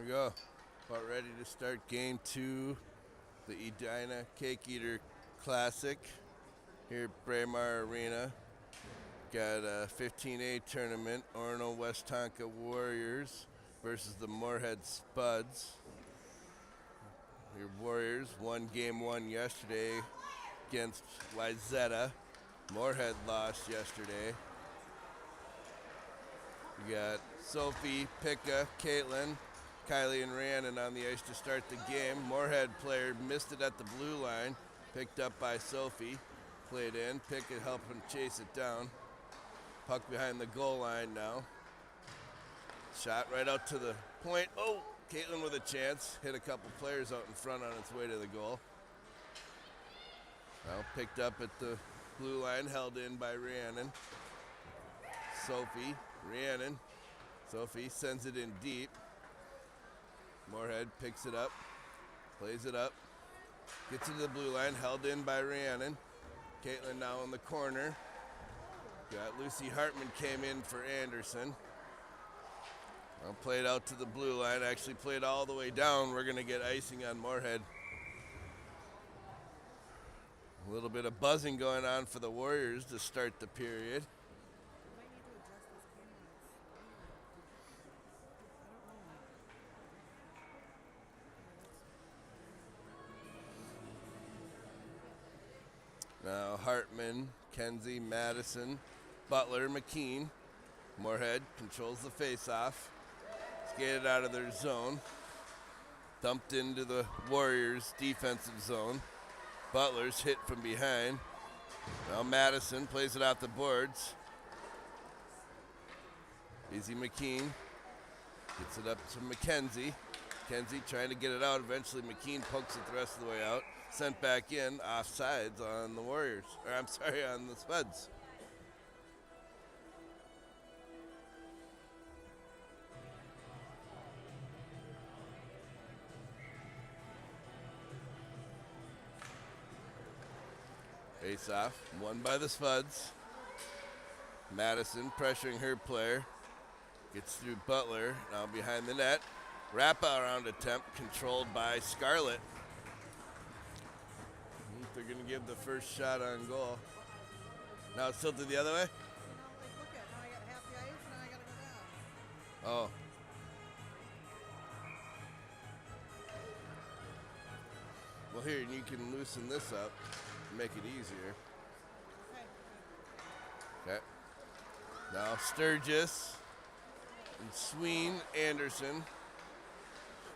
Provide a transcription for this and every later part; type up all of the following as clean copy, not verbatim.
we go. About ready to start game 2, the Edina Cake Eater Classic here at Braemar Arena. Got a 15A tournament, Orono West Tonka Warriors versus the Morehead Spuds. Your Warriors won game 1 yesterday against Wyzetta. Morehead lost yesterday. We got Sophie, Pika, Caitlin, Kylie, and Rhiannon on the ice to start the game. Morehead player missed it at the blue line, picked up by Sophie, played in. Pika helping chase it down. Puck behind the goal line now. Shot right out to the point. Oh, Caitlin with a chance. Hit a couple players out in front on its way to the goal. Now picked up at the blue line, held in by Rhiannon. Sophie, Rhiannon. Sophie sends it in deep. Morehead picks it up, plays it up, gets it to the blue line, held in by Rhiannon. Caitlin now in the corner. Got Lucy Hartman came in for Anderson. Now played out to the blue line, actually played all the way down. We're gonna get icing on Morehead. A little bit of buzzing going on for the Warriors to start the period. Now Hartman, Kenzie, Madison, Butler, McKean. Morehead controls the face-off. Skated out of their zone. Dumped into the Warriors' defensive zone. Butler's hit from behind. Now Madison plays it off the boards. Easy McKean gets it up to McKenzie. McKenzie trying to get it out. Eventually McKean pokes it the rest of the way out. Sent back in, offsides on the Warriors. Or I'm sorry, on the Spuds. Face off, won by the Spuds. Madison pressuring her player. Gets through Butler, now behind the net. Wrap-around attempt controlled by Scarlett. They're going to give the first shot on goal. Now it's tilted the other way? Oh. Well, here, you can loosen this up and make it easier. Okay. Now Sturgis and Sween, Anderson.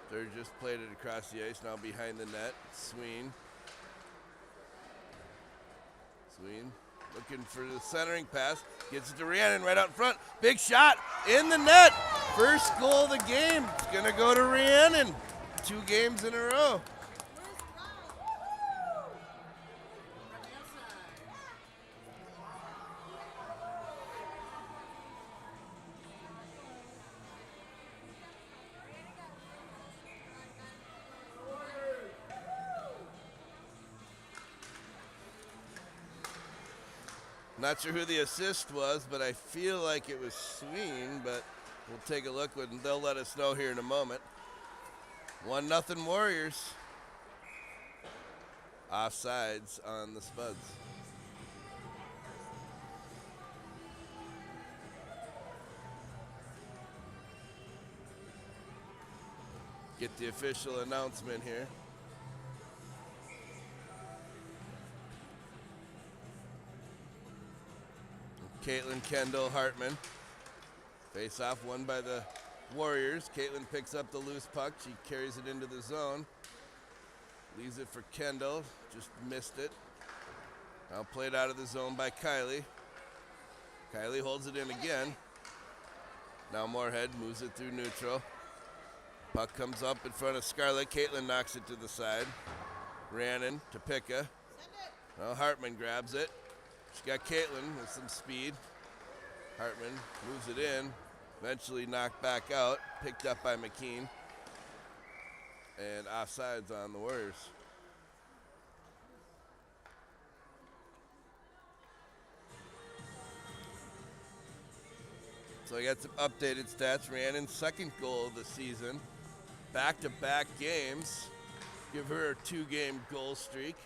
Sturgis played it across the ice, now behind the net. Sween looking for the centering pass. Gets it to Rhiannon right out in front. Big shot in the net. First goal of the game. It's going to go to Rhiannon. 2 games in a row. Not sure who the assist was, but I feel like it was Sween, but we'll take a look and they'll let us know here in a moment. 1-0 Warriors. Offsides on the Spuds. Get the official announcement here. Caitlin, Kendall, Hartman. Face off, won by the Warriors. Caitlin picks up the loose puck. She carries it into the zone. Leaves it for Kendall. Just missed it. Now played out of the zone by Kylie. Kylie holds it in again. Now Morehead moves it through neutral. Puck comes up in front of Scarlett. Caitlin knocks it to the side. Rhiannon to Pika. Now Hartman grabs it. She got Caitlin with some speed. Hartman moves it in. Eventually knocked back out. Picked up by McKean. And offsides on the Warriors. So I got some updated stats. Rhiannon's second goal of the season. back-to-back games. Give her a 2-game goal streak.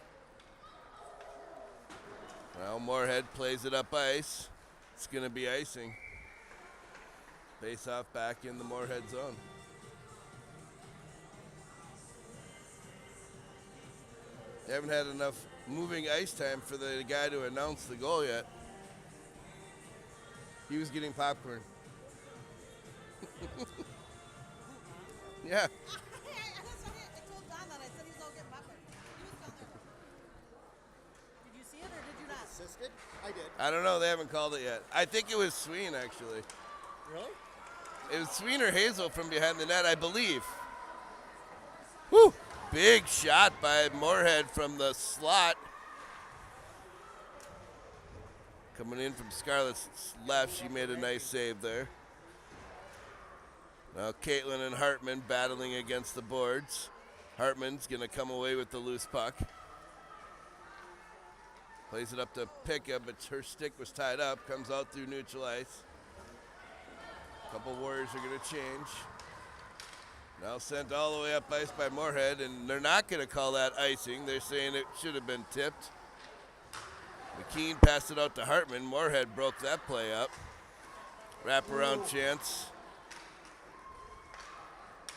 Well, Morehead plays it up ice. It's going to be icing. Face-off back in the Morehead zone. They haven't had enough moving ice time for the guy to announce the goal yet. He was getting popcorn. Yeah. I told Don that. I said he's all getting popcorn. He was down there. Did you see it or did you not? Assisted? I did. I don't know. They haven't called it yet. I think it was Sween, actually. Really? It was Sween or Hazel from behind the net, I believe. Whew! Big shot by Morehead from the slot. Coming in from Scarlett's left, she made a nice save there. Now Caitlin and Hartman battling against the boards. Hartman's going to come away with the loose puck. Plays it up to Picka, but her stick was tied up. Comes out through neutral ice. A couple Warriors are going to change. Now sent all the way up ice by Morehead, and they're not going to call that icing. They're saying it should have been tipped. McKean passed it out to Hartman. Morehead broke that play up. Wraparound chance.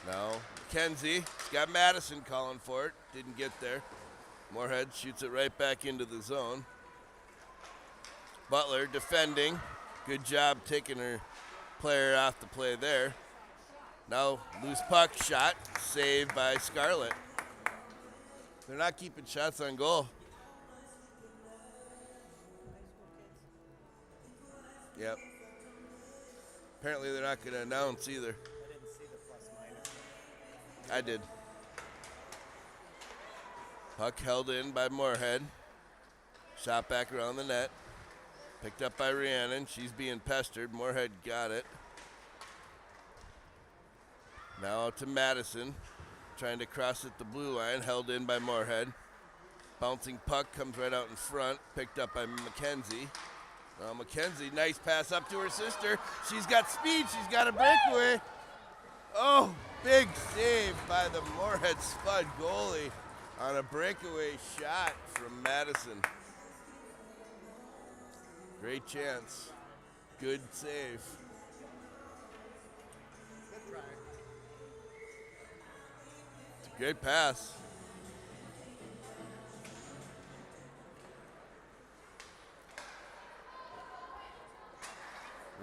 Now Kenzie, he's got Madison calling for it. Didn't get there. Morehead shoots it right back into the zone. Butler defending. Good job taking her player off the play there. Now loose puck shot, saved by Scarlett. They're not keeping shots on goal. Yep. Apparently they're not going to announce either. I didn't see the plus minus. I did. Puck held in by Morehead. Shot back around the net. Picked up by Rhiannon. She's being pestered. Morehead got it. Now to Madison. Trying to cross at the blue line. Held in by Morehead. Bouncing puck comes right out in front. Picked up by McKenzie. Now McKenzie, nice pass up to her sister. She's got speed. She's got a breakaway. Oh, big save by the Morehead Spud goalie on a breakaway shot from Madison. Great chance. Good save. Good try. It's a great pass.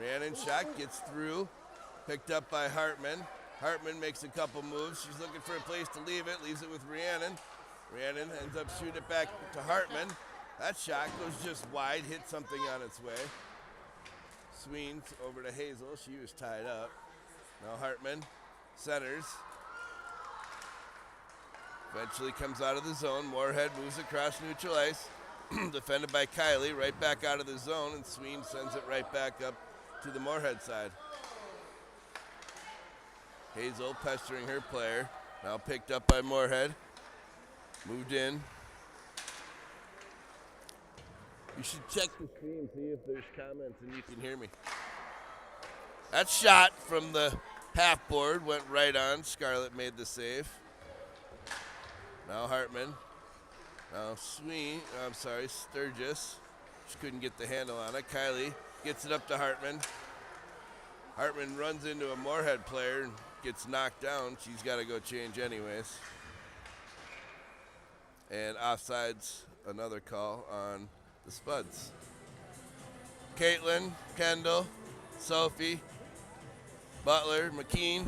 Rhiannon shot gets through. Picked up by Hartman. Hartman makes a couple moves. She's looking for a place to leave it. Leaves it with Rhiannon. Rhiannon ends up shooting it back to Hartman. That shot goes just wide, hit something on its way. Sweens over to Hazel. She was tied up. Now Hartman centers. Eventually comes out of the zone. Morehead moves across neutral ice. Defended by Kylie. Right back out of the zone, and Sween sends it right back up to the Morehead side. Hazel pestering her player. Now picked up by Morehead. Moved in. You should check the screen, see if there's comments and you can hear me. That shot from the half board went right on. Scarlett made the save. Now Hartman. Now Sturgis. She couldn't get the handle on it. Kylie gets it up to Hartman. Hartman runs into a Morehead player and gets knocked down. She's got to go change anyways. And offsides, another call on the Spuds. Caitlin, Kendall, Sophie, Butler, McKean.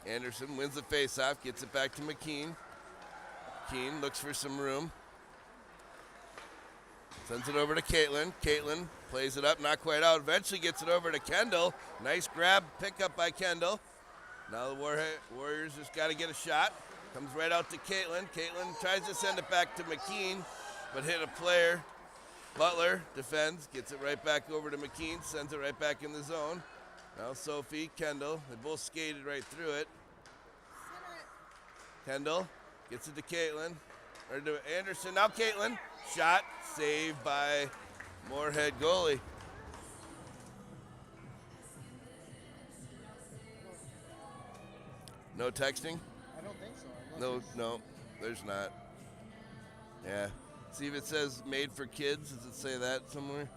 Anderson wins the faceoff, gets it back to McKean. McKean looks for some room. Sends it over to Caitlin. Caitlin plays it up, not quite out. Eventually gets it over to Kendall. Nice grab, pickup by Kendall. Now the Warriors just got to get a shot. Comes right out to Caitlin. Caitlin tries to send it back to McKean, but hit a player. Butler defends, gets it right back over to McKean, sends it right back in the zone. Now Sophie, Kendall, they both skated right through it. Kendall gets it to Caitlin, or to Anderson. Now Caitlin, shot, saved by Morehead goalie. No texting? I don't think so. No, Unless no, there's not. Yeah. See if it says made for kids. Does it say that somewhere?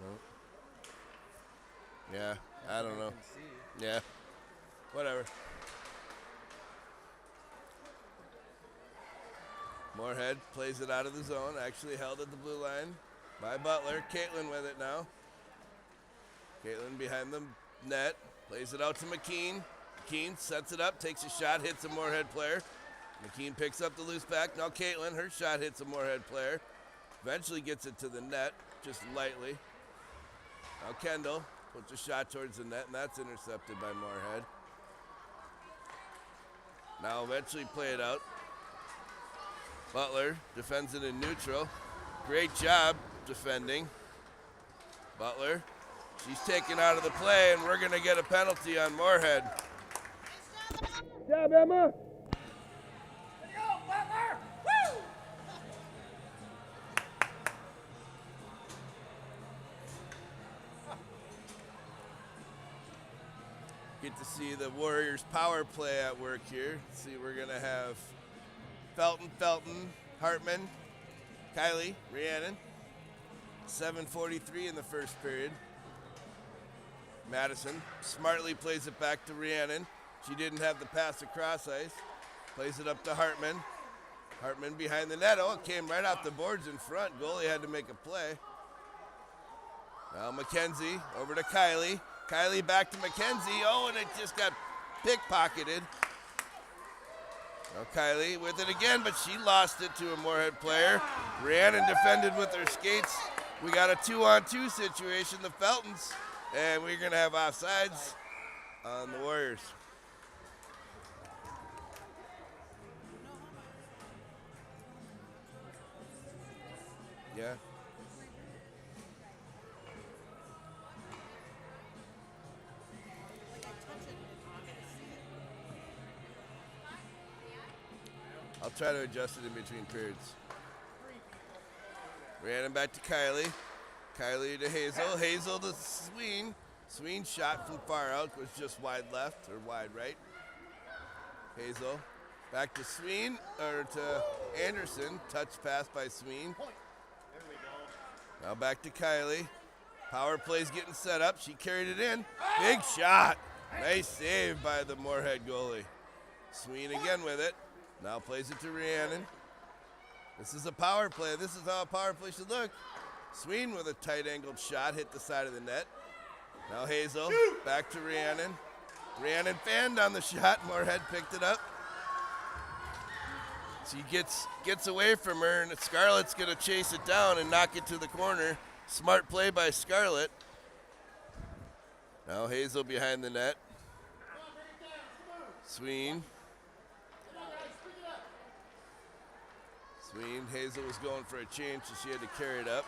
No. Yeah, I don't know. can see. Yeah. Whatever. Morehead plays it out of the zone. Actually held at the blue line by Butler. Caitlin with it now. Caitlin behind the net. Plays it out to McKean. McKean sets it up, takes a shot, hits a Morehead player. McKean picks up the loose back. Now Caitlin, her shot hits a Morehead player. Eventually gets it to the net, just lightly. Now Kendall puts a shot towards the net, and that's intercepted by Morehead. Now eventually play it out. Butler defends it in neutral. Great job defending. Butler, she's taken out of the play, and we're going to get a penalty on Morehead. Good job, Emma. Get to see the Warriors power play at work here. See, we're going to have Felton, Hartman, Kylie, Rhiannon. 7:43 in the first period. Madison smartly plays it back to Rhiannon. She didn't have the pass across ice. Plays it up to Hartman. Hartman behind the net. Oh, it came right off the boards in front. Goalie had to make a play. Now McKenzie over to Kylie. Kylie back to McKenzie. Oh, and it just got pickpocketed. Now Kylie with it again, but she lost it to a Morehead player. Rhiannon defended with her skates. We got a 2-on-2 situation, the Feltons, and we're going to have offsides on the Warriors. Yeah. I'll try to adjust it in between periods. Rhiannon back to Kylie. Kylie to Hazel. Hazel to Sween. Sween shot from far out, was just wide left or wide right. Hazel back to Sween, or to Anderson. Touch pass by Sween. Now back to Kylie. Power play's getting set up. She carried it in. Big shot. Nice save by the Morehead goalie. Sween again with it. Now plays it to Rhiannon. This is a power play. This is how a power play should look. Sween with a tight angled shot hit the side of the net. Now Hazel back to Rhiannon. Rhiannon fanned on the shot. Morehead picked it up. She gets away from her, and Scarlett's going to chase it down and knock it to the corner. Smart play by Scarlett. Now Hazel behind the net. Sween. Hazel was going for a change, so she had to carry it up.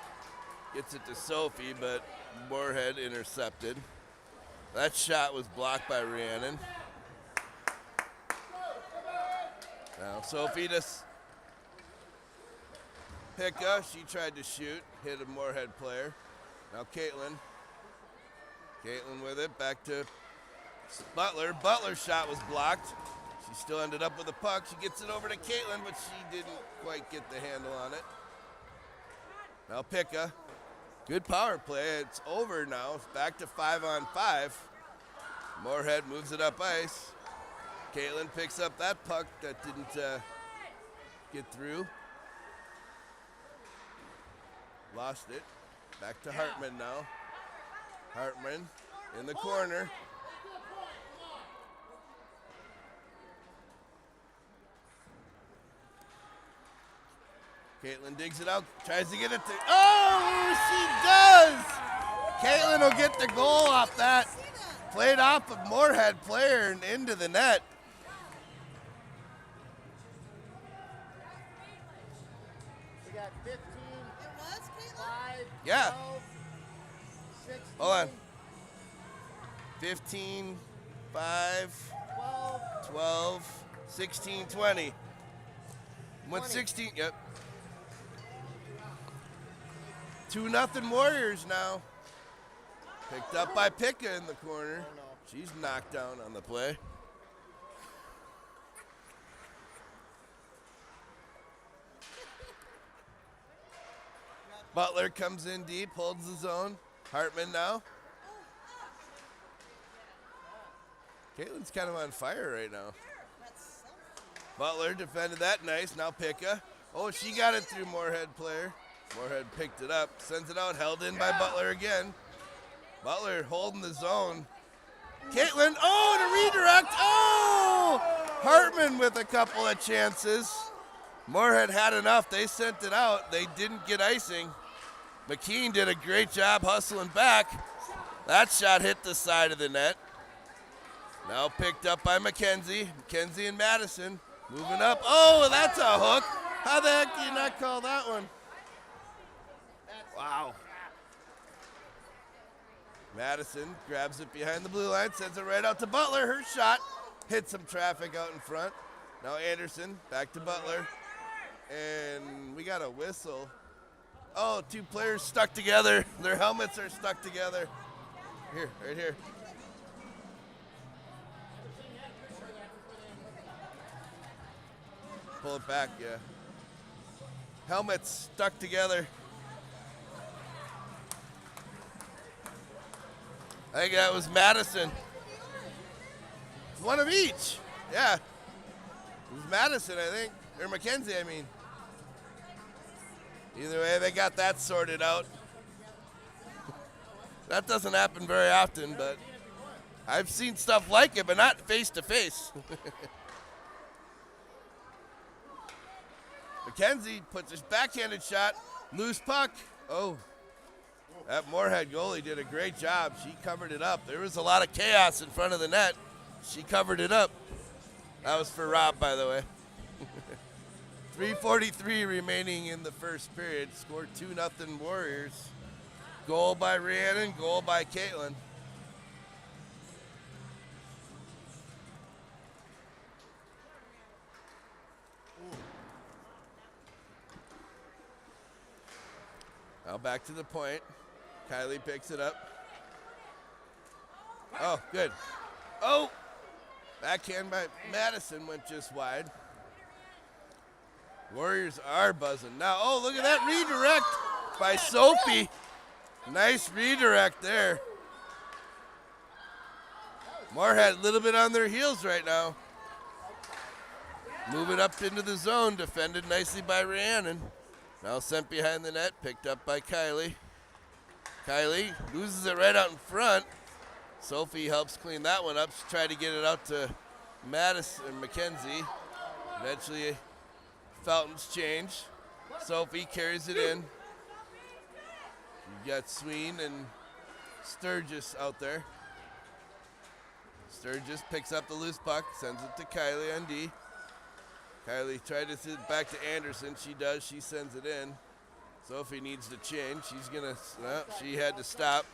Gets it to Sophie, but Morehead intercepted. That shot was blocked by Rhiannon. Now Sophie to Picka. She tried to shoot, hit a Morehead player. Now Caitlin. Caitlin with it, back to Butler. Butler's shot was blocked. She still ended up with the puck. She gets it over to Caitlin, but she didn't quite get the handle on it. Now Picka. Good power play. It's over now. It's back to 5-on-5. Morehead moves it up ice. Caitlin picks up that puck that didn't get through. Lost it. Back to Hartman now. Hartman in the corner. Caitlin digs it out, tries to get it to, oh, she does! Caitlin will get the goal off that. Played off a Morehead player and into the net. We got 15, It was Caitlin? 5, Yeah. 12, 16, Hold on. 15, 5, 12, 12, 16, 20. Went 20. 16, yep. 2-0 Warriors now. Picked up by Pika in the corner. Oh, no. She's knocked down on the play. Butler comes in deep, holds the zone. Hartman now. Caitlin's kind of on fire right now. Butler defended that nice. Now Pika. Oh, she got it through Morehead player. Morehead picked it up, sends it out, held in by Butler again. Butler holding the zone. Caitlin, oh, and a redirect. Oh! Hartman with a couple of chances. Morehead had enough. They sent it out. They didn't get icing. McKean did a great job hustling back. That shot hit the side of the net. Now picked up by McKenzie. McKenzie and Madison moving up. Oh, that's a hook. How the heck do you not call that one? Wow. Madison grabs it behind the blue line, sends it right out to Butler. Her shot hit some traffic out in front. Now Anderson back to Butler. And we got a whistle. Oh, two players stuck together. Their helmets are stuck together. Here, right here. Pull it back, yeah. Helmets stuck together. I think that was Madison. One of each. Yeah. It was Madison, I think. Or McKenzie, I mean. Either way, they got that sorted out. That doesn't happen very often, but I've seen stuff like it, but not face to face. McKenzie puts his backhanded shot, loose puck. Oh, that Morehead goalie did a great job. She covered it up. There was a lot of chaos in front of the net. She covered it up. That was for Rob, by the way. 3:43 remaining in the first period. Scored 2-0 Warriors. Goal by Rhiannon, goal by Caitlin. Now back to the point. Kylie picks it up. Oh, good. Oh! Backhand by Madison went just wide. Warriors are buzzing. Now, oh, look at that redirect by Sophie. Nice redirect there. Morehead a little bit on their heels right now. Moving up into the zone, defended nicely by Rhiannon. Now sent behind the net, picked up by Kylie. Kylie loses it right out in front. Sophie helps clean that one up. She tried to get it out to Madison and McKenzie. Eventually, fountains change. Sophie carries it in. You got Sween and Sturgis out there. Sturgis picks up the loose puck, sends it to Kylie on D. Kylie tried to send it back to Anderson. She does. She sends it in. Sophie needs to change. She's going to, she had to stop.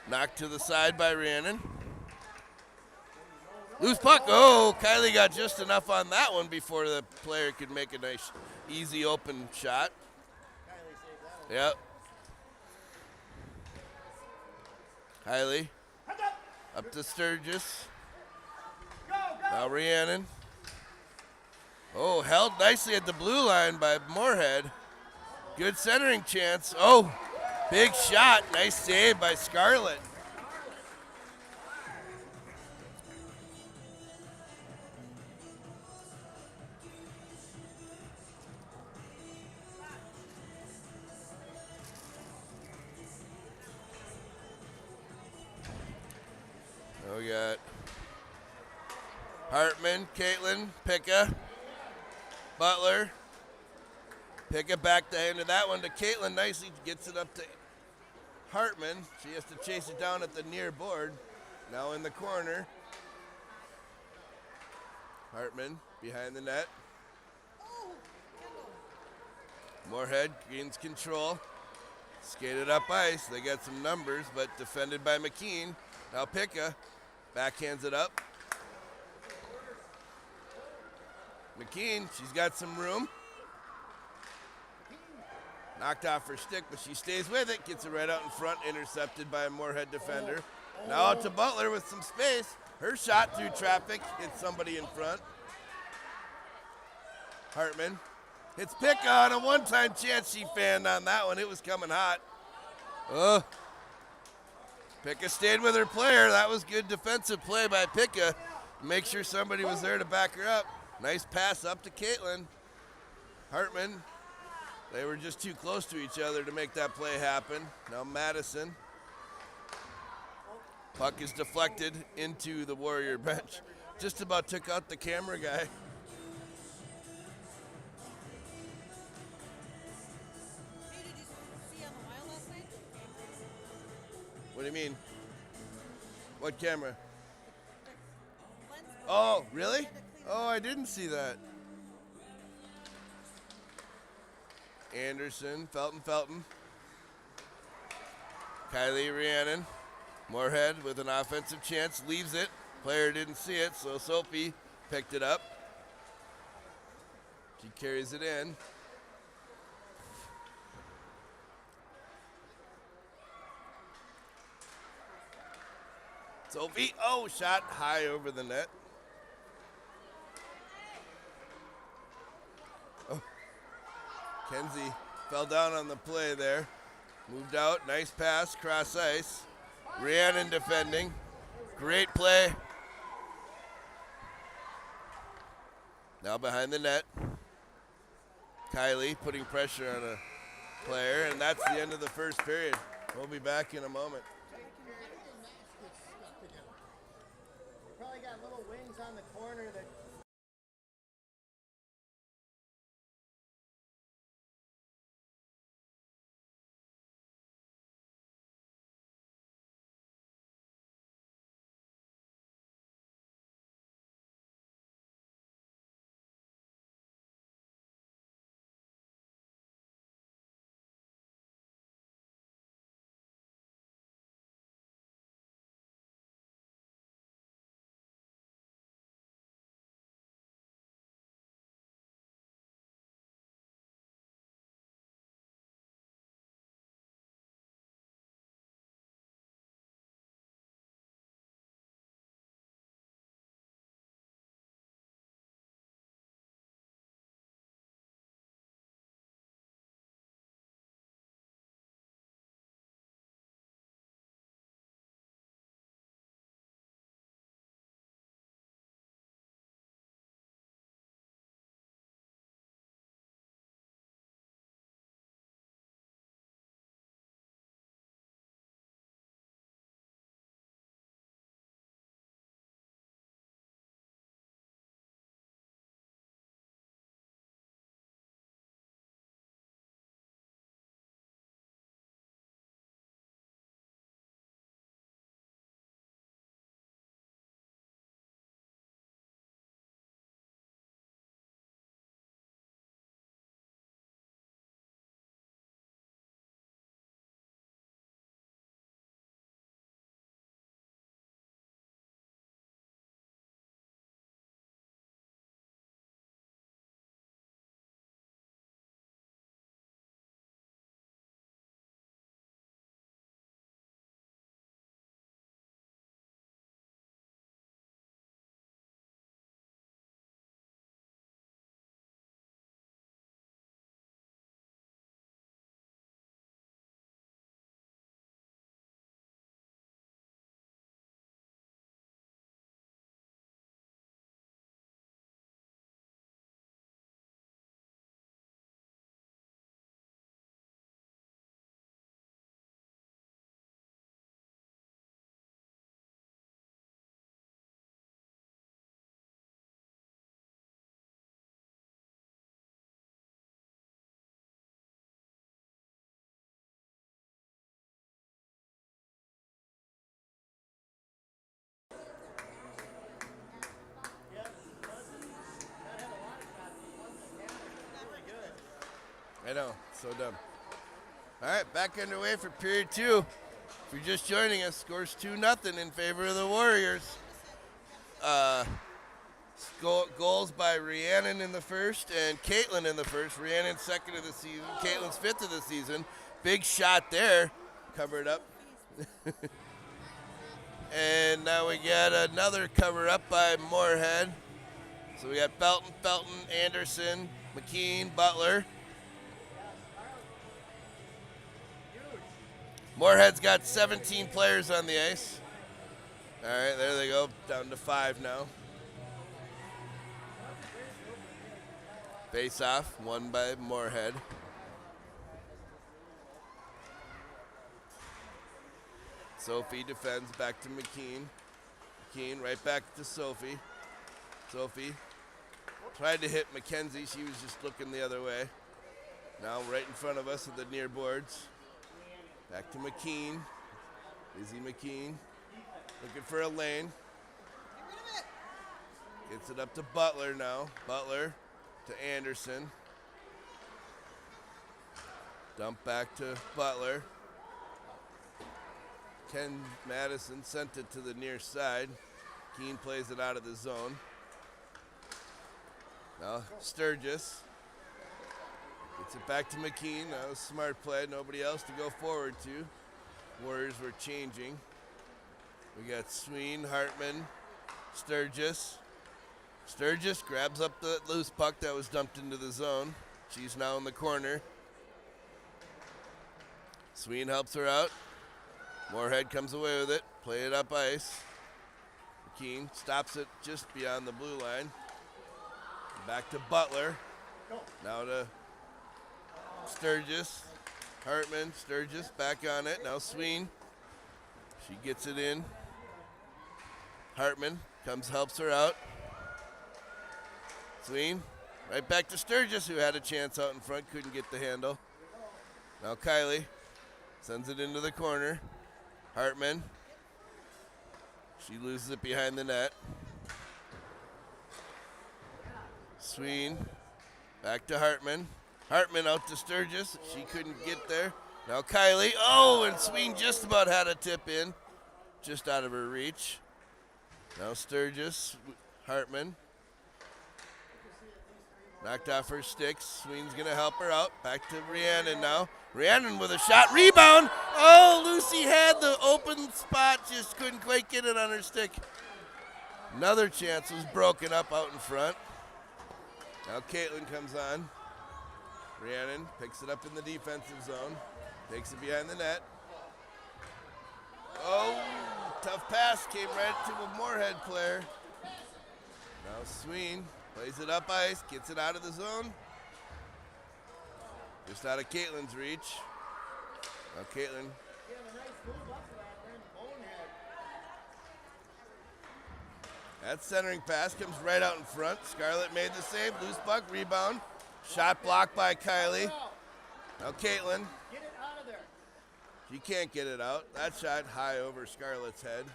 Knocked to the side by Rhiannon. Loose puck. Oh, Kylie got just enough on that one before the player could make a nice, easy open shot. Yep. Kylie up to Sturgis. Now Rhiannon. Oh, held nicely at the blue line by Morehead. Good centering chance. Oh, big shot. Nice save by Scarlett. Oh, we got Hartman, Caitlin, Pika, Butler. Pika back the hand of that one to Caitlin. Nicely gets it up to Hartman. She has to chase it down at the near board. Now in the corner. Hartman behind the net. Morehead gains control. Skated up ice. They got some numbers, but defended by McKean. Now Pika backhands it up. McKean, she's got some room. Knocked off her stick, but she stays with it. Gets it right out in front, intercepted by a Morehead defender. Now out to Butler with some space. Her shot through traffic hits somebody in front. Hartman hits Picka on a one-time chance. She fanned on that one. It was coming hot. Picka stayed with her player. That was good defensive play by Picka. Make sure somebody was there to back her up. Nice pass up to Caitlin. Hartman, they were just too close to each other to make that play happen. Now Madison. Puck is deflected into the Warrior bench. Just about took out the camera guy. Hey, did you see on the Wild last night? What do you mean? What camera? Lens broke. Oh, really? Had to clean it Oh, up. I didn't see that. Anderson, Felton. Kylie Rhiannon. Morehead with an offensive chance, leaves it. Player didn't see it, so Sophie picked it up. She carries it in. Sophie, oh, shot high over the net. Oh, Kenzie fell down on the play there. Moved out, nice pass, cross ice. Rhiannon defending. Great play. Now behind the net. Kylie putting pressure on a player, and that's the end of the first period. We'll be back in a moment. Probably got little wings on the corner that I know, so dumb. All right, back underway for period two. If you're just joining us, scores 2-0 in favor of the Warriors. Goals by Rhiannon in the first and Caitlin in the first. Rhiannon second of the season. Caitlin's fifth of the season. Big shot there. Covered up. And now we got another cover up by Morehead. So we got Felton, Anderson, McKean, Butler. Morehead's got 17 players on the ice. All right, there they go. Down to 5 now. Face off, won by Morehead. Sophie defends back to McKean. McKean right back to Sophie. Sophie tried to hit Mackenzie. She was just looking the other way. Now right in front of us at the near boards. Back to McKean. Izzy McKean looking for a lane. Gets it up to Butler now. Butler to Anderson. Dump back to Butler. Ken Madison sent it to the near side. Keene plays it out of the zone. Now Sturgis gets it back to McKean. That was a smart play. Nobody else to go forward to. Warriors were changing. We got Sween, Hartman, Sturgis. Sturgis grabs up the loose puck that was dumped into the zone. She's now in the corner. Sween helps her out. Morehead comes away with it. Play it up ice. McKean stops it just beyond the blue line. Back to Butler. Now to Sturgis. Hartman, Sturgis back on it. Now Sween. She gets it in. Hartman comes, helps her out. Sween. Right back to Sturgis, who had a chance out in front, couldn't get the handle. Now Kylie sends it into the corner. Hartman. She loses it behind the net. Sween. Back to Hartman. Hartman out to Sturgis. She couldn't get there. Now Kylie. Oh, and Sween just about had a tip in. Just out of her reach. Now Sturgis. Hartman. Knocked off her sticks. Sween's going to help her out. Back to Rhiannon now. Rhiannon with a shot. Rebound. Oh, Lucy had the open spot. Just couldn't quite get it on her stick. Another chance was broken up out in front. Now Caitlin comes on. Rhiannon picks it up in the defensive zone. Takes it behind the net. Oh, tough pass. Came right to a Morehead player. Now Sween plays it up ice. Gets it out of the zone. Just out of Caitlin's reach. Now Caitlin. That centering pass comes right out in front. Scarlett made the save. Loose puck, rebound. Shot blocked by Kylie. Now Caitlin. Get it out of there. She can't get it out. That shot high over Scarlett's head.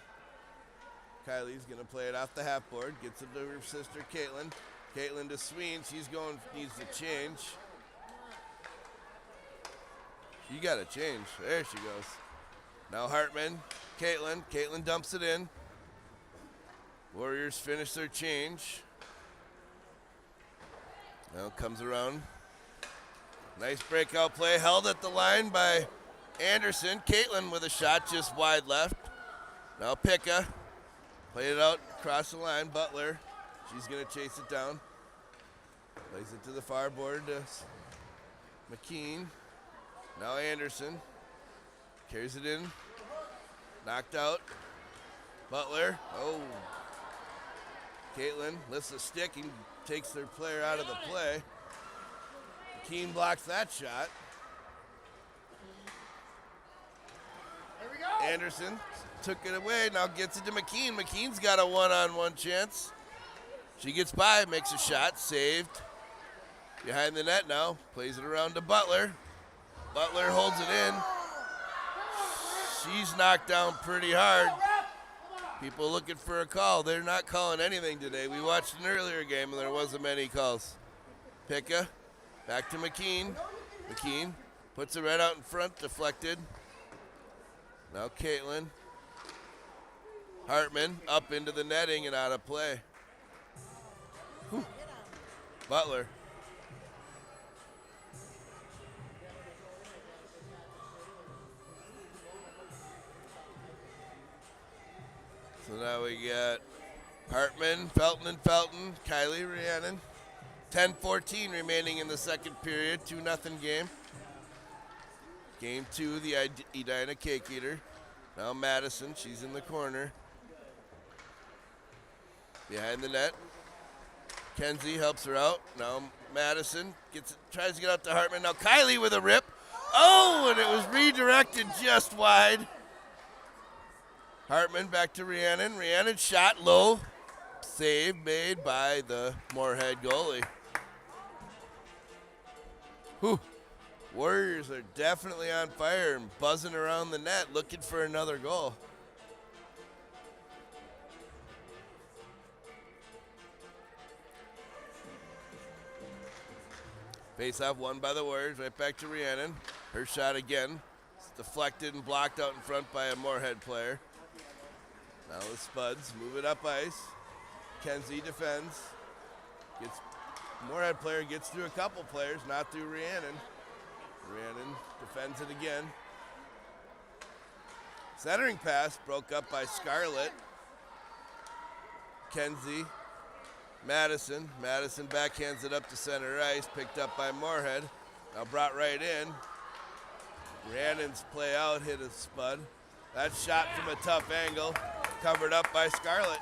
Kylie's going to play it off the half board. Gets it to her sister Caitlin. Caitlin to Sween. She's going, needs to change. She got to change. There she goes. Now Hartman, Caitlin. Caitlin dumps it in. Warriors finish their change. Now comes around. Nice breakout play. Held at the line by Anderson. Caitlin with a shot just wide left. Now Picka. Played it out across the line. Butler. She's going to chase it down. Plays it to the far board to McKean. Now Anderson. Carries it in. Knocked out. Butler. Oh. Caitlin lifts a stick and takes their player out of the play. McKean blocks that shot. There we go. Anderson took it away. Now gets it to McKean. McKean's got a one-on-one chance. She gets by, makes a shot, saved. Behind the net now. Plays it around to Butler. Butler holds it in. She's knocked down pretty hard. People looking for a call. They're not calling anything today. We watched an earlier game and there wasn't many calls. Picka, back to McKean. McKean puts it right out in front, deflected. Now Caitlin. Hartman up into the netting and out of play. Butler. So now we got Hartman, Felton, and Felton, Kylie, Rhiannon. 10-14 remaining in the second period. 2-0 game. Game 2, the Edina Cake Eater. Now Madison, she's in the corner. Behind the net. Kenzie helps her out. Now Madison tries to get out to Hartman. Now Kylie with a rip. Oh, and it was redirected just wide. Hartman back to Rhiannon. Rhiannon shot low. Save made by the Morehead goalie. Whew. Warriors are definitely on fire and buzzing around the net looking for another goal. Face-off won by the Warriors, right back to Rhiannon. Her shot again. It's deflected and blocked out in front by a Morehead player. Now the Spuds move it up ice. Kenzie defends. Morehead player gets through a couple players, not through Rhiannon. Rhiannon defends it again. Centering pass broke up by Scarlett. Kenzie. Madison. Madison backhands it up to center ice, picked up by Morehead. Now brought right in. Rhiannon's play out hit a Spud. That shot from a tough angle, covered up by Scarlett.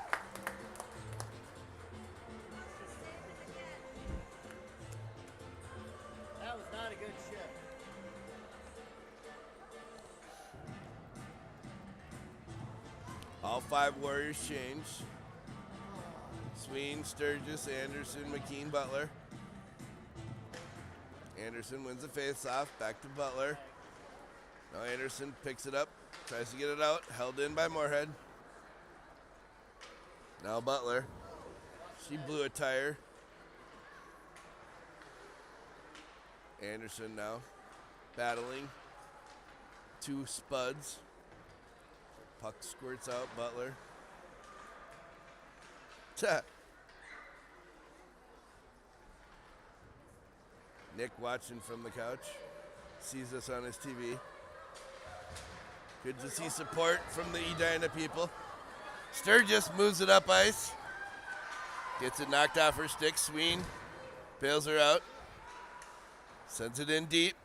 That was not a good shift. All 5 Warriors change. Sween, Sturgis, Anderson, McKean, Butler. Anderson wins the face-off, back to Butler. Now Anderson picks it up, tries to get it out, held in by Morehead. Now Butler. She blew a tire. Anderson now battling 2 Spuds. Puck squirts out, Butler. Nick watching from the couch, sees us on his TV. Good to see support from the Edina people. Sturgis moves it up ice. Gets it knocked off her stick. Sween bails her out. Sends it in deep.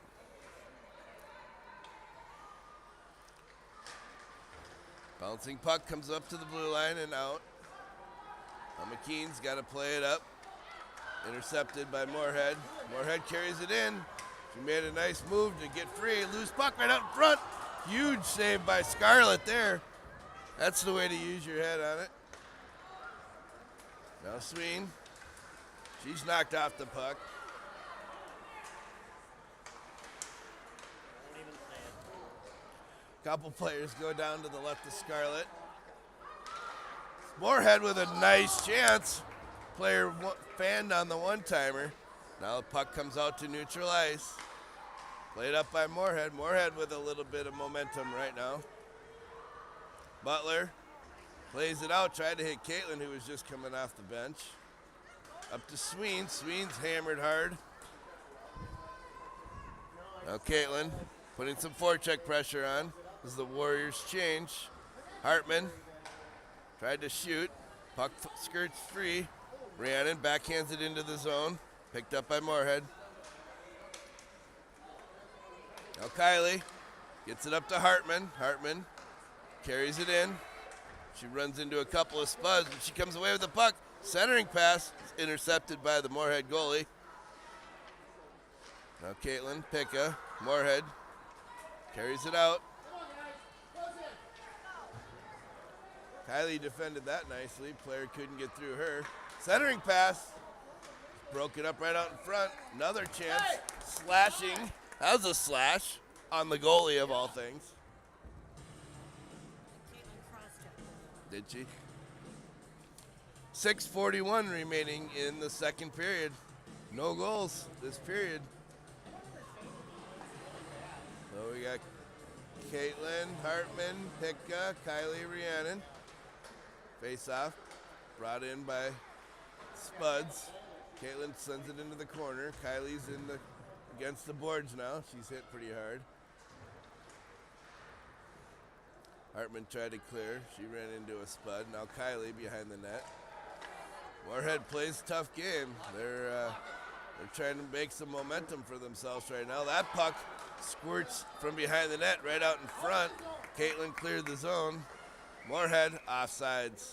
Bouncing puck comes up to the blue line and out. Now McKean's got to play it up. Intercepted by Morehead. Morehead carries it in. She made a nice move to get free. Loose puck right out in front. Huge save by Scarlett there. That's the way to use your head on it. Now Sween. She's knocked off the puck. Couple players go down to the left of Scarlett. Morehead with a nice chance. Player fanned on the one-timer. Now the puck comes out to neutral ice. Played up by Morehead. Morehead with a little bit of momentum right now. Butler plays it out. Tried to hit Caitlin, who was just coming off the bench. Up to Sween. Sween's hammered hard. Now Caitlin putting some forecheck pressure on as the Warriors change. Hartman tried to shoot. Puck skirts free. Rhiannon backhands it into the zone. Picked up by Morehead. Now Kylie gets it up to Hartman. Hartman carries it in. She runs into a couple of Spuds, but she comes away with the puck. Centering pass is intercepted by the Morehead goalie. Now Caitlin Picka, Morehead carries it out. Kylie defended that nicely. Player couldn't get through her. Centering pass. Broke it up right out in front. Another chance. Slashing. That was a slash on the goalie of all things. Caitlin crossed it. Did she? 6:41 remaining in the second period. No goals this period. So we got Caitlin, Hartman, Picka, Kylie, Rhiannon. Face off, brought in by Spuds. Caitlin sends it into the corner. Kylie's against the boards now. She's hit pretty hard. Hartman tried to clear. She ran into a spud. Now Kylie behind the net. Morehead plays a tough game. They're trying to make some momentum for themselves right now. That puck squirts from behind the net right out in front. Caitlin cleared the zone. Morehead offsides.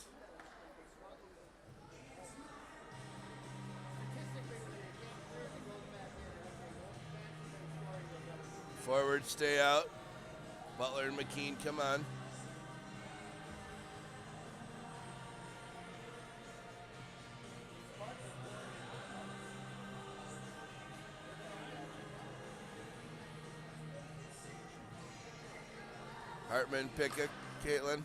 Forward stay out. Butler and McKean come on. Hartman, Pickett, Caitlin.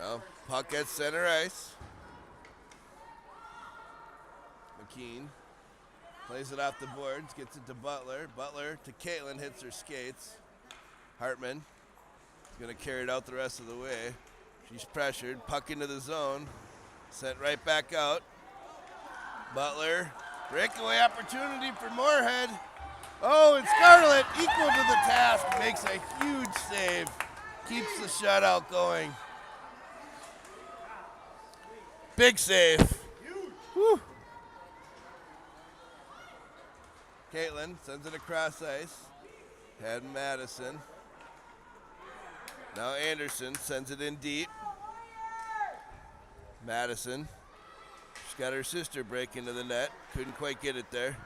Now, puck at center ice. McKean plays it off the boards, gets it to Butler. Butler to Caitlin, hits her skates. Hartman is going to carry it out the rest of the way. She's pressured, puck into the zone. Sent right back out. Butler, breakaway opportunity for Morehead. Oh, and Scarlett, equal to the task, makes a huge save. Keeps the shutout going. Big save. Whew. Caitlin sends it across ice. Had Madison. Now Anderson sends it in deep. Madison, she's got her sister break into the net. Couldn't quite get it there.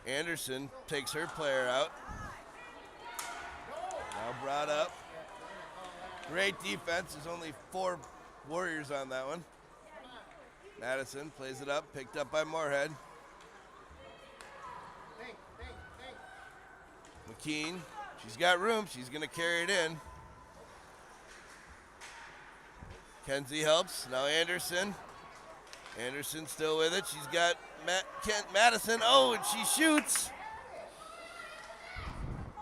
Anderson takes her player out. Now brought up. Great defense. There's only 4 Warriors on that one. Madison plays it up, picked up by Morehead. McKean, she's got room. She's going to carry it in. Kenzie helps. Now Anderson. Anderson still with it. She's got Madison. Oh, and she shoots.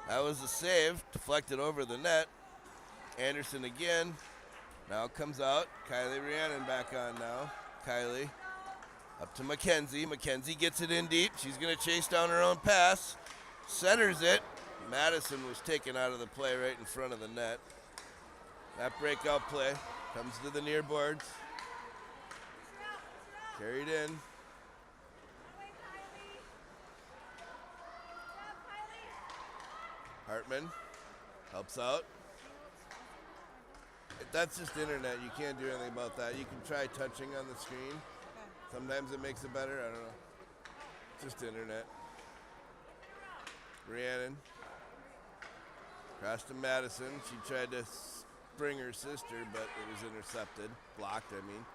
That was a save. Deflected over the net. Anderson again. Now comes out. Kylie Rhiannon back on now. Kylie up to Mackenzie. Mackenzie gets it in deep. She's going to chase down her own pass. Centers it. Madison was taken out of the play right in front of the net. That breakout play comes to the near boards. Carried in. Hartman helps out. That's just internet. You can't do anything about that. You can try touching on the screen. Sometimes it makes it better. I don't know. Just internet. Rhiannon. Across to Madison. She tried to bring her sister, but it was intercepted. Blocked, I mean.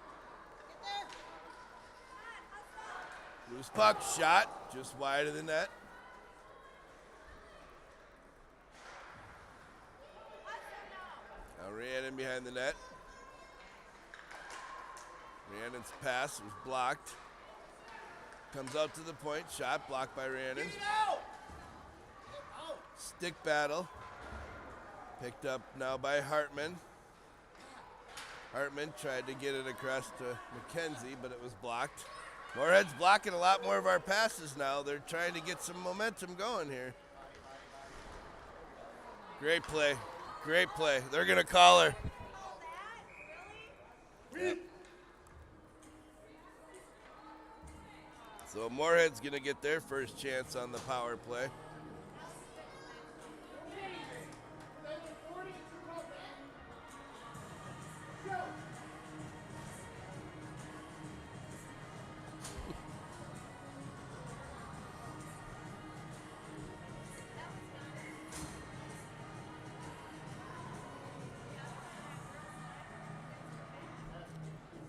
Loose puck, shot, just wide of the net. Now Rhiannon behind the net. Rhiannon's pass was blocked. Comes out to the point, shot blocked by Rhiannon. Stick battle. Picked up now by Hartman. Hartman tried to get it across to McKenzie, but it was blocked. Morehead's blocking a lot more of our passes now. They're trying to get some momentum going here. Great play. Great play. They're going to call her. Yep. So Morehead's going to get their first chance on the power play.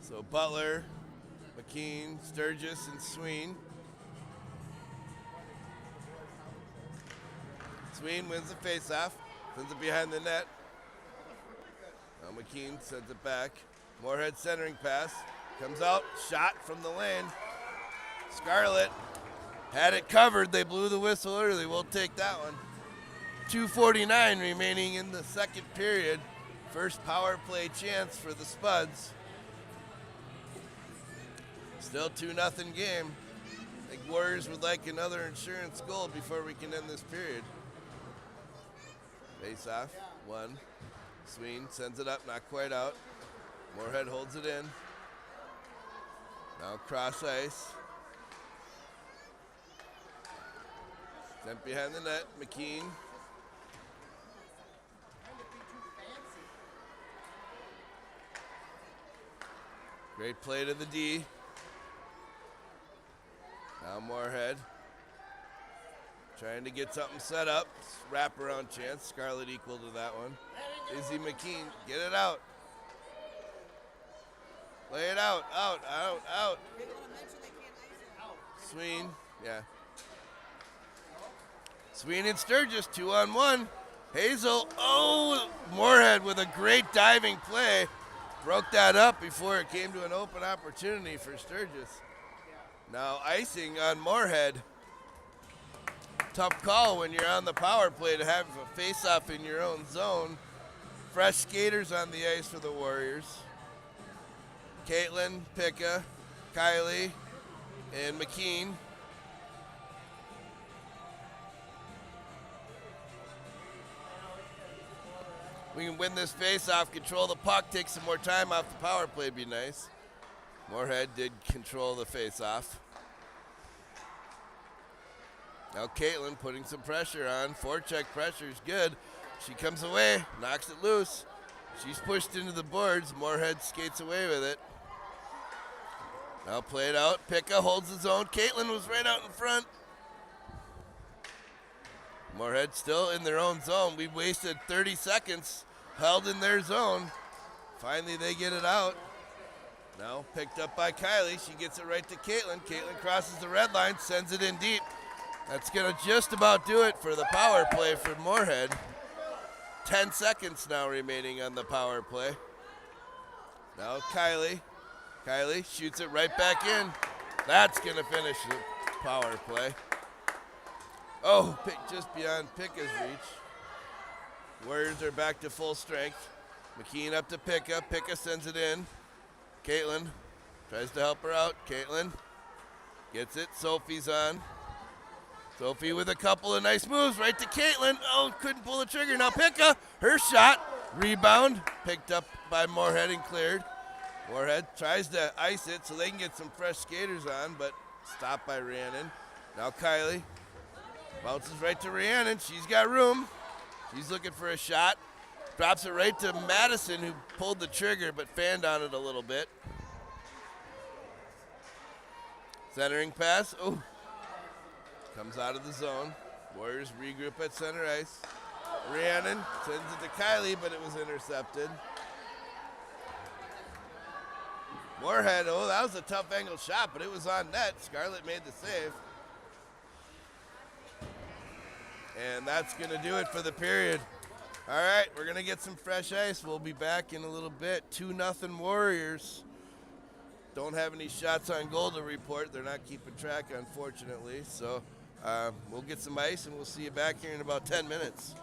So Butler, McKean, Sturgis, and Sween. Sween wins the faceoff, sends it behind the net. Now McKean sends it back. Morehead centering pass, comes out, shot from the lane. Scarlett had it covered. They blew the whistle early. We'll take that one. 2:49 remaining in the second period. First power play chance for the Spuds. Still 2-0 game. I think Warriors would like another insurance goal before we can end this period. Face off, one. Sween sends it up, not quite out. Morehead holds it in. Now cross ice. Sent behind the net, McKean. Great play to the D. Now Morehead. Trying to get something set up. Wraparound chance. Scarlett equal to that one. Izzy McKean, get it out. Lay it out, out. They want to mention they can't ice it. Sween, yeah. Sween and Sturgis, 2-on-1. Hazel, oh, Morehead with a great diving play. Broke that up before it came to an open opportunity for Sturgis. Now icing on Morehead. Tough call when you're on the power play to have a face-off in your own zone. Fresh skaters on the ice for the Warriors. Caitlin, Picka, Kylie, and McKean. We can win this face-off, control the puck, take some more time off the power play, be nice. Morehead did control the face-off. Now Caitlin putting some pressure on. Forecheck pressure is good. She comes away, knocks it loose. She's pushed into the boards. Morehead skates away with it. Now play it out. Picka holds his own. Caitlin was right out in front. Morehead still in their own zone. We wasted 30 seconds held in their zone. Finally they get it out. Now picked up by Kylie. She gets it right to Caitlin. Caitlin crosses the red line, sends it in deep. That's going to just about do it for the power play for Morehead. 10 seconds now remaining on the power play. Now Kylie. Kylie shoots it right back in. That's going to finish the power play. Oh, just beyond Picka's reach. Warriors are back to full strength. McKean up to Picka. Picka sends it in. Caitlin tries to help her out. Caitlin gets it. Sophie's on. Sophie with a couple of nice moves right to Caitlin. Oh, couldn't pull the trigger. Now Picka, her shot. Rebound. Picked up by Morehead and cleared. Morehead tries to ice it so they can get some fresh skaters on, but stopped by Rhiannon. Now Kylie bounces right to Rhiannon. She's got room. She's looking for a shot. Drops it right to Madison, who pulled the trigger but fanned on it a little bit. Centering pass. Oh. Comes out of the zone. Warriors regroup at center ice. Rhiannon sends it to Kylie, but it was intercepted. Morehead, oh, that was a tough angle shot, but it was on net. Scarlett made the save. And that's going to do it for the period. All right, we're going to get some fresh ice. We'll be back in a little bit. 2-0 Warriors. Don't have any shots on goal to report. They're not keeping track, unfortunately. So we'll get some ice, and we'll see you back here in about 10 minutes.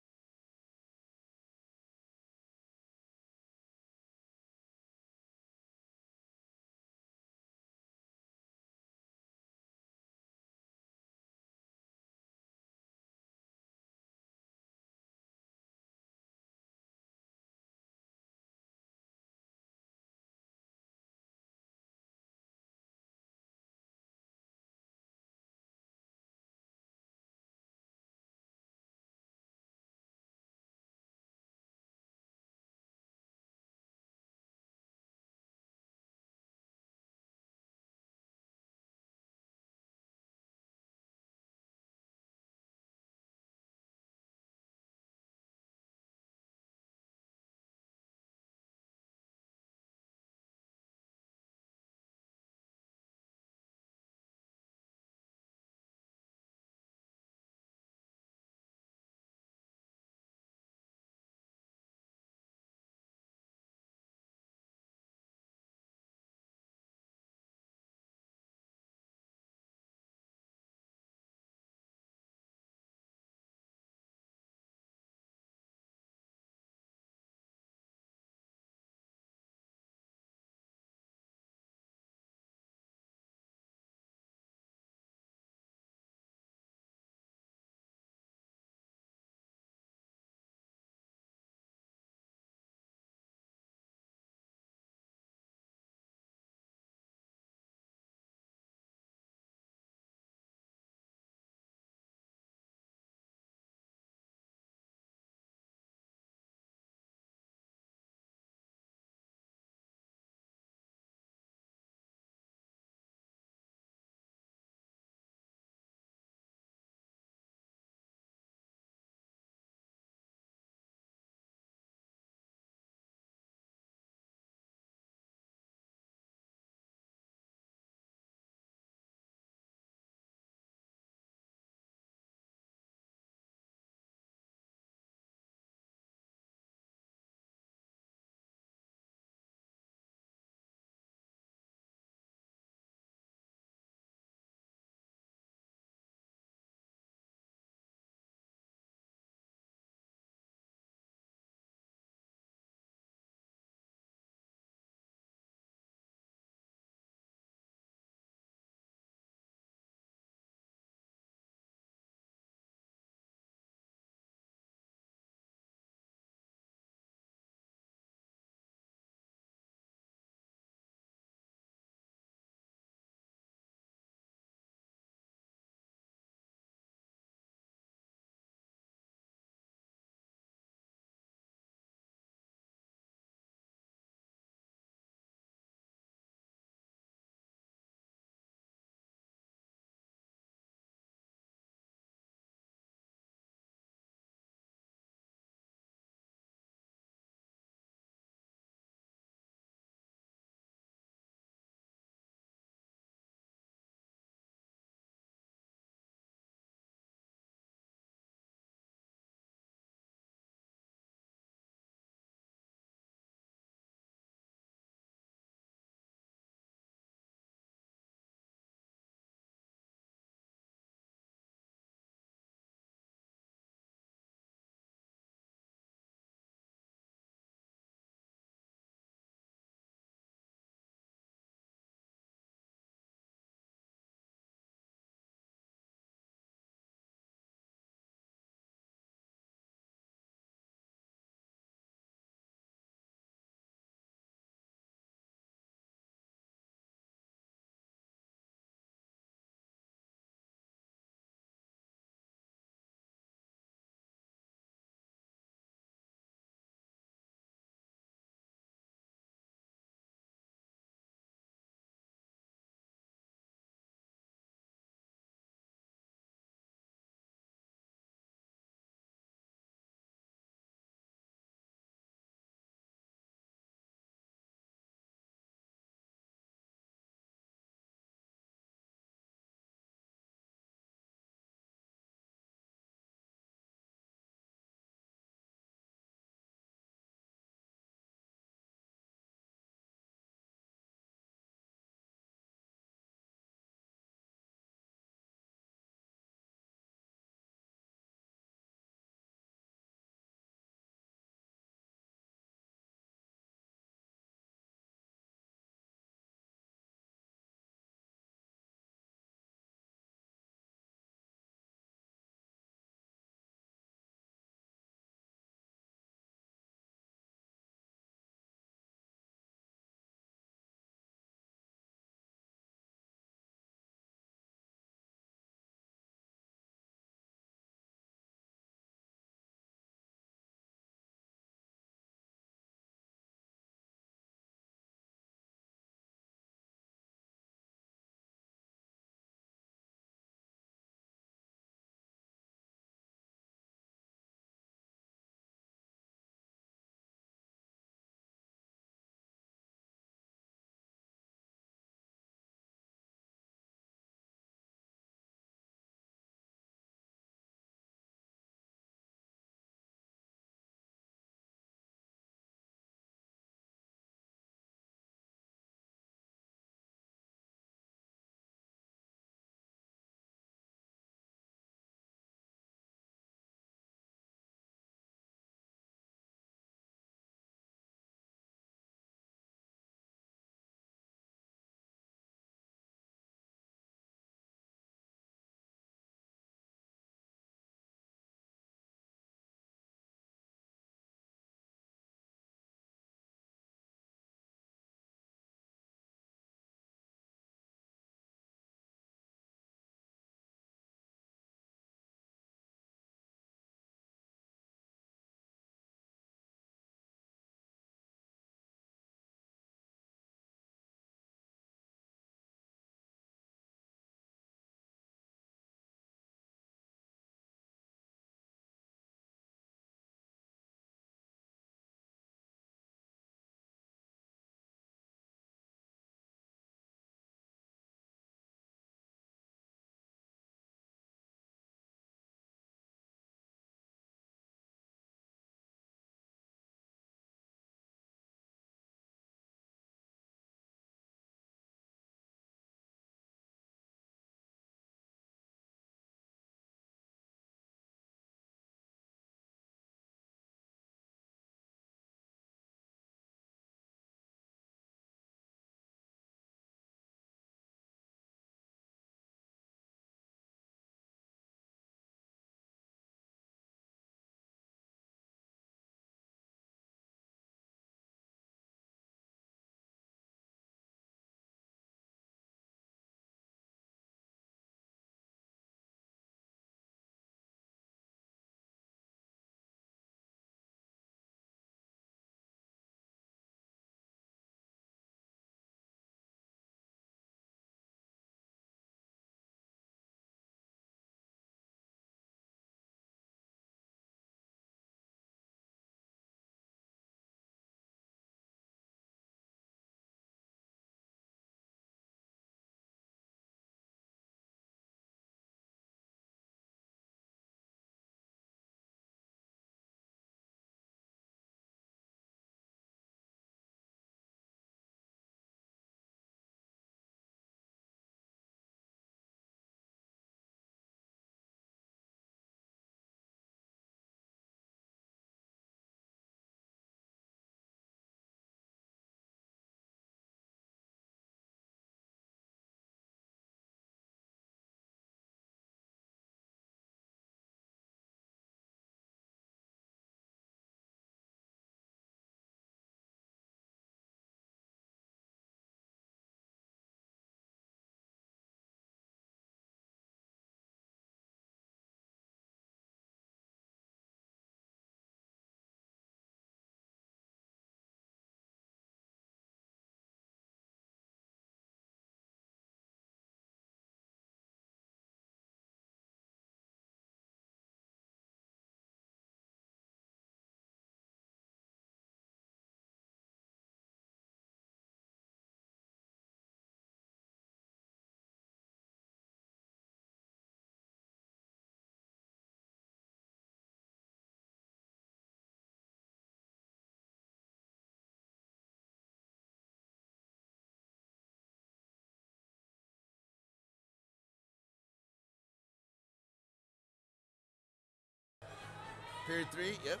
Period 3, yep.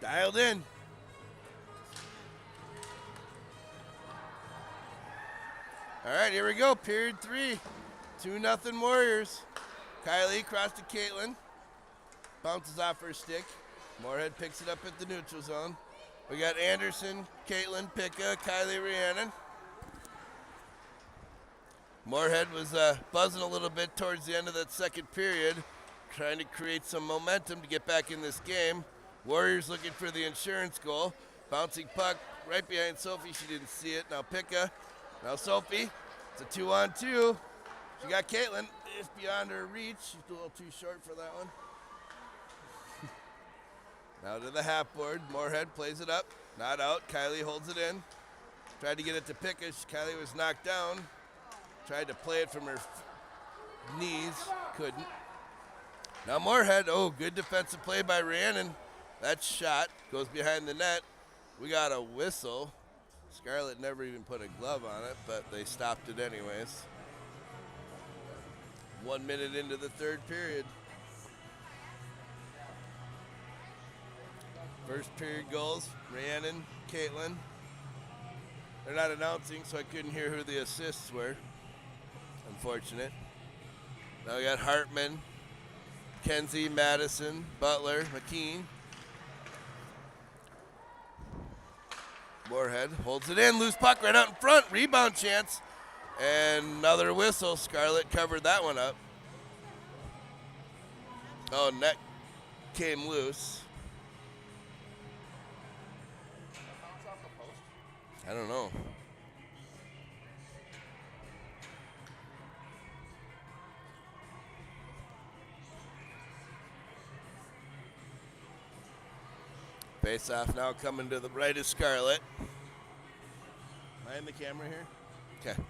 Dialed in. All right, here we go. Period 3. 2-0 Warriors. Kylie cross to Caitlin. Bounces off her stick. Morehead picks it up at the neutral zone. We got Anderson, Caitlin, Picka, Kylie, Rhiannon. Morehead was buzzing a little bit towards the end of that second period, trying to create some momentum to get back in this game. Warriors looking for the insurance goal. Bouncing puck right behind Sophie. She didn't see it. Now Picka. Now Sophie. It's a 2-on-2. She got Caitlin. It's beyond her reach. She's a little too short for that one. Now to the half board. Morehead plays it up. Not out. Kylie holds it in. Tried to get it to Picka. Kylie was knocked down. Tried to play it from her knees. Couldn't. Now Morehead. Oh, good defensive play by Rhiannon. That shot goes behind the net. We got a whistle. Scarlett never even put a glove on it, but they stopped it anyways. 1 minute into the third period. First period goals, Rhiannon, Caitlin. They're not announcing, so I couldn't hear who the assists were. Unfortunate. Now we got Hartman, Kenzie, Madison, Butler, McKean. Morehead holds it in, loose puck right out in front, rebound chance, and another whistle. Scarlett covered that one up. Oh, net came loose. I don't know. Face off now coming to the right of Scarlett. Am I in the camera here? Okay.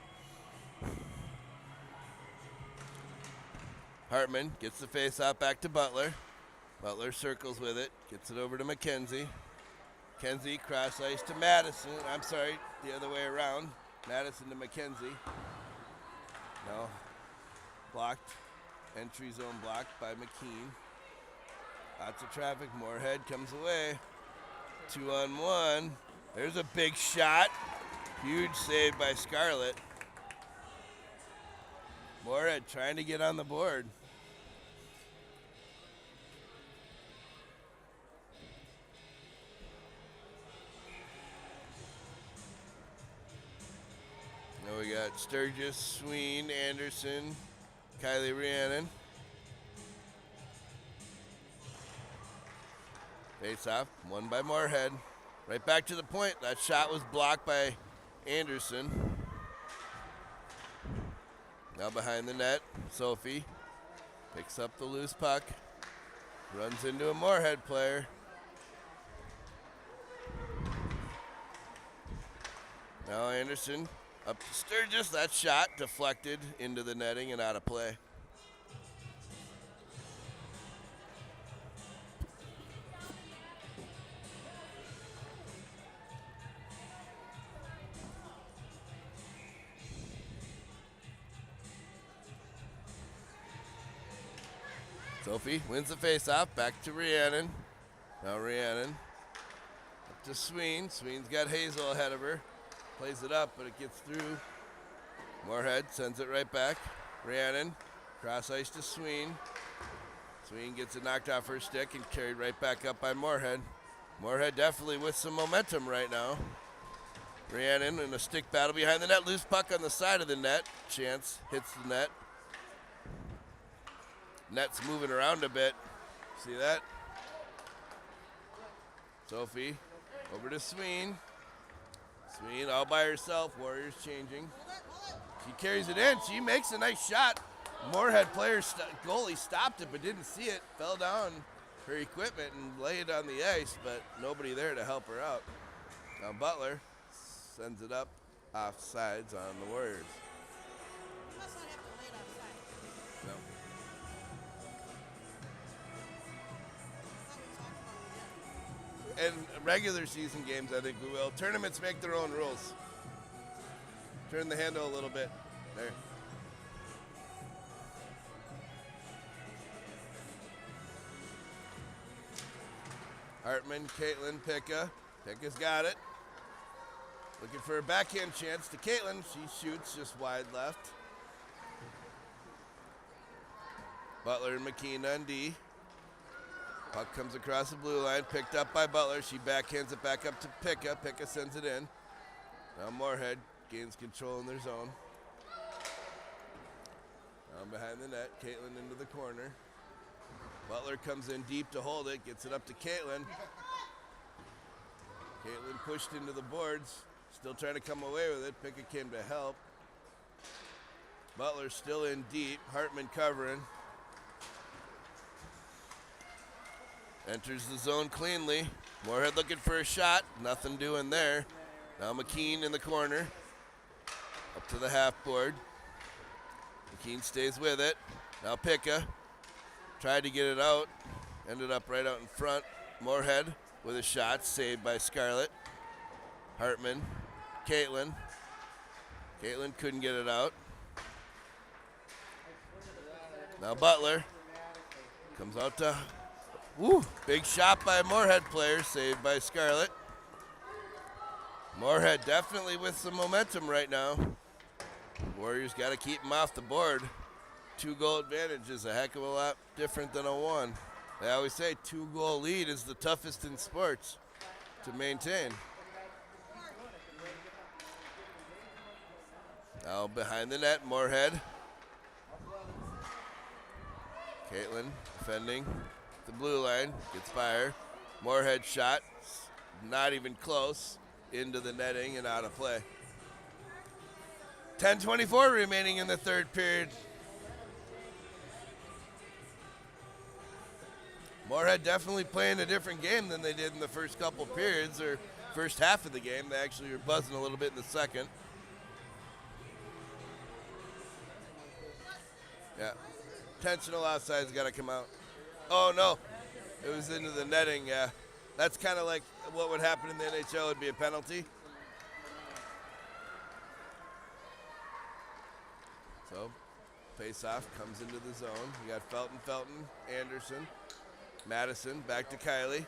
Hartman gets the face off back to Butler. Butler circles with it, gets it over to McKenzie. McKenzie cross ice to Madison. I'm sorry, the other way around. Madison to McKenzie. No. Blocked. Entry zone blocked by McKean. Lots of traffic. Morehead comes away. 2-on-1. There's a big shot. Huge save by Scarlett. Morehead trying to get on the board. Now we got Sturgis, Sween, Anderson, Kylie, Rhiannon. Face off, won by Morehead. Right back to the point. That shot was blocked by Anderson. Now behind the net, Sophie picks up the loose puck, runs into a Morehead player. Now Anderson up to Sturgis. That shot deflected into the netting and out of play. Sophie wins the face-off, back to Rhiannon. Now Rhiannon up to Sween. Sween's got Hazel ahead of her. Plays it up, but it gets through. Morehead sends it right back. Rhiannon, cross ice to Sween. Sween gets it knocked off her stick and carried right back up by Morehead. Morehead definitely with some momentum right now. Rhiannon in a stick battle behind the net. Loose puck on the side of the net. Chance hits the net. Net's moving around a bit. See that? Sophie over to Sween. Sween all by herself. Warriors changing. She carries it in. She makes a nice shot. Morehead player goalie stopped it but didn't see it. Fell down her equipment and laid on the ice, but nobody there to help her out. Now Butler sends it up off sides on the Warriors. You must not have to lay it outside. No. And regular season games, I think we will. Tournaments make their own rules. Turn the handle a little bit. There. Hartman, Caitlin, Picka. Picka's got it. Looking for a backhand chance to Caitlin. She shoots just wide left. Butler and McKean on D. Puck comes across the blue line, picked up by Butler. She backhands it back up to Picka. Picka sends it in. Now Morehead gains control in their zone. Down behind the net, Caitlin into the corner. Butler comes in deep to hold it, gets it up to Caitlin. Caitlin pushed into the boards, still trying to come away with it. Picka came to help. Butler still in deep, Hartman covering. Enters the zone cleanly. Morehead looking for a shot, nothing doing there. Now McKean in the corner, up to the half board. McKean stays with it. Now Picka tried to get it out, ended up right out in front. Morehead with a shot, saved by Scarlett. Hartman, Caitlin. Caitlin couldn't get it out. Now Butler comes out to, big shot by a Morehead player, saved by Scarlett. Morehead definitely with some momentum right now. Warriors got to keep them off the board. 2-goal advantage is a heck of a lot different than a 1. They always say 2-goal lead is the toughest in sports to maintain. Now behind the net, Morehead. Caitlin defending the blue line, gets by her. Morehead shot, not even close, into the netting and out of play. 10:24 remaining in the third period. Morehead definitely playing a different game than they did in the first couple periods, or first half of the game. They actually were buzzing a little bit in the second. Yeah. Intentional outside's got to come out. Oh, no. It was into the netting, yeah. That's kind of like what would happen in the NHL. Would be a penalty. So, face-off comes into the zone. You got Felton, Anderson, Madison, back to Kylie.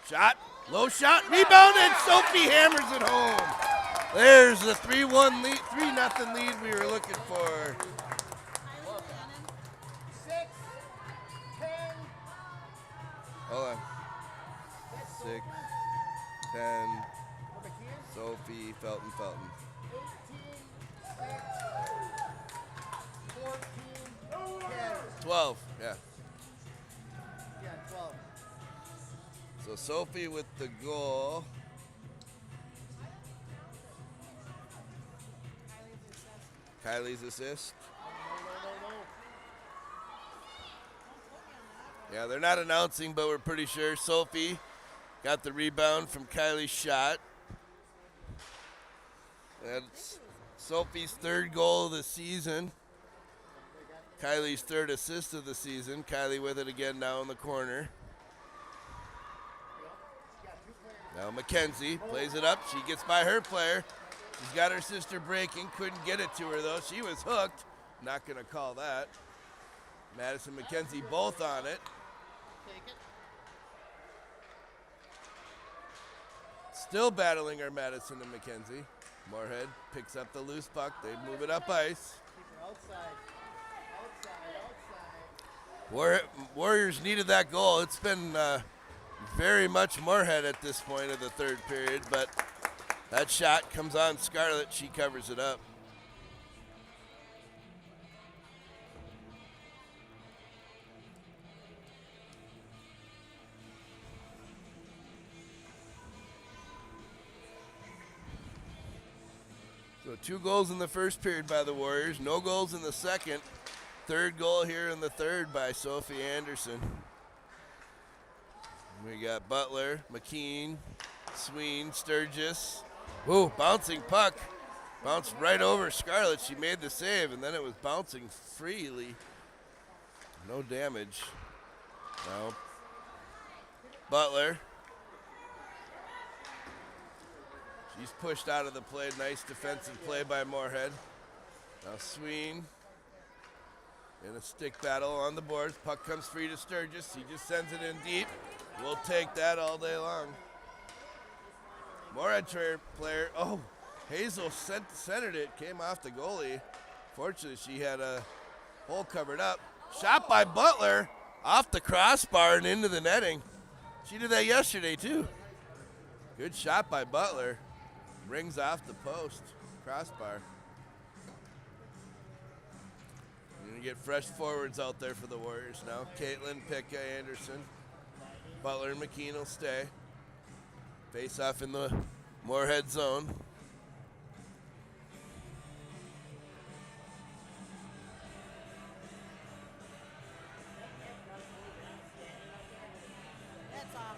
Shot, low shot, rebounded. Sophie hammers it home. There's the 3-1 lead, 3-0 lead we were looking for. 6, 10, Hold on. 6, 10, for McKeon. Sophie, Felton. 18, 6, 14, 10. 12, yeah. Yeah, 12. So Sophie with the goal. Kylie's assist. No. Yeah, they're not announcing, but we're pretty sure Sophie got the rebound from Kylie's shot. That's Sophie's third goal of the season. Kylie's third assist of the season. Kylie with it again now in the corner. Now Mackenzie plays it up. She gets by her player. She's got her sister breaking. Couldn't get it to her, though. She was hooked. Not going to call that. Madison, Mackenzie both on it. Take it. Still battling are Madison and Mackenzie. Morehead picks up the loose puck. They move it up ice. Keep her outside. Outside. Warriors needed that goal. It's been very much Morehead at this point of the third period, but that shot comes on Scarlett. She covers it up. So 2 goals in the first period by the Warriors, no goals in the second. Third goal here in the third by Sophie Anderson. We got Butler, McKean, Sween, Sturgis. Whoa, bouncing puck. Bounced right over Scarlett. She made the save, and then it was bouncing freely. No damage. Now, Butler. She's pushed out of the play. Nice defensive play by Morehead. Now Sween in a stick battle on the boards. Puck comes free to Sturgis. He just sends it in deep. We'll take that all day long. Morehead player. Oh, Hazel centered it. Came off the goalie. Fortunately, she had a hole covered up. Shot by Butler off the crossbar and into the netting. She did that yesterday, too. Good shot by Butler. Rings off the post. Crossbar. We're going to get fresh forwards out there for the Warriors now. Caitlin, Picka, Anderson. Butler and McKean will stay. Face off in the Morehead zone. That's off.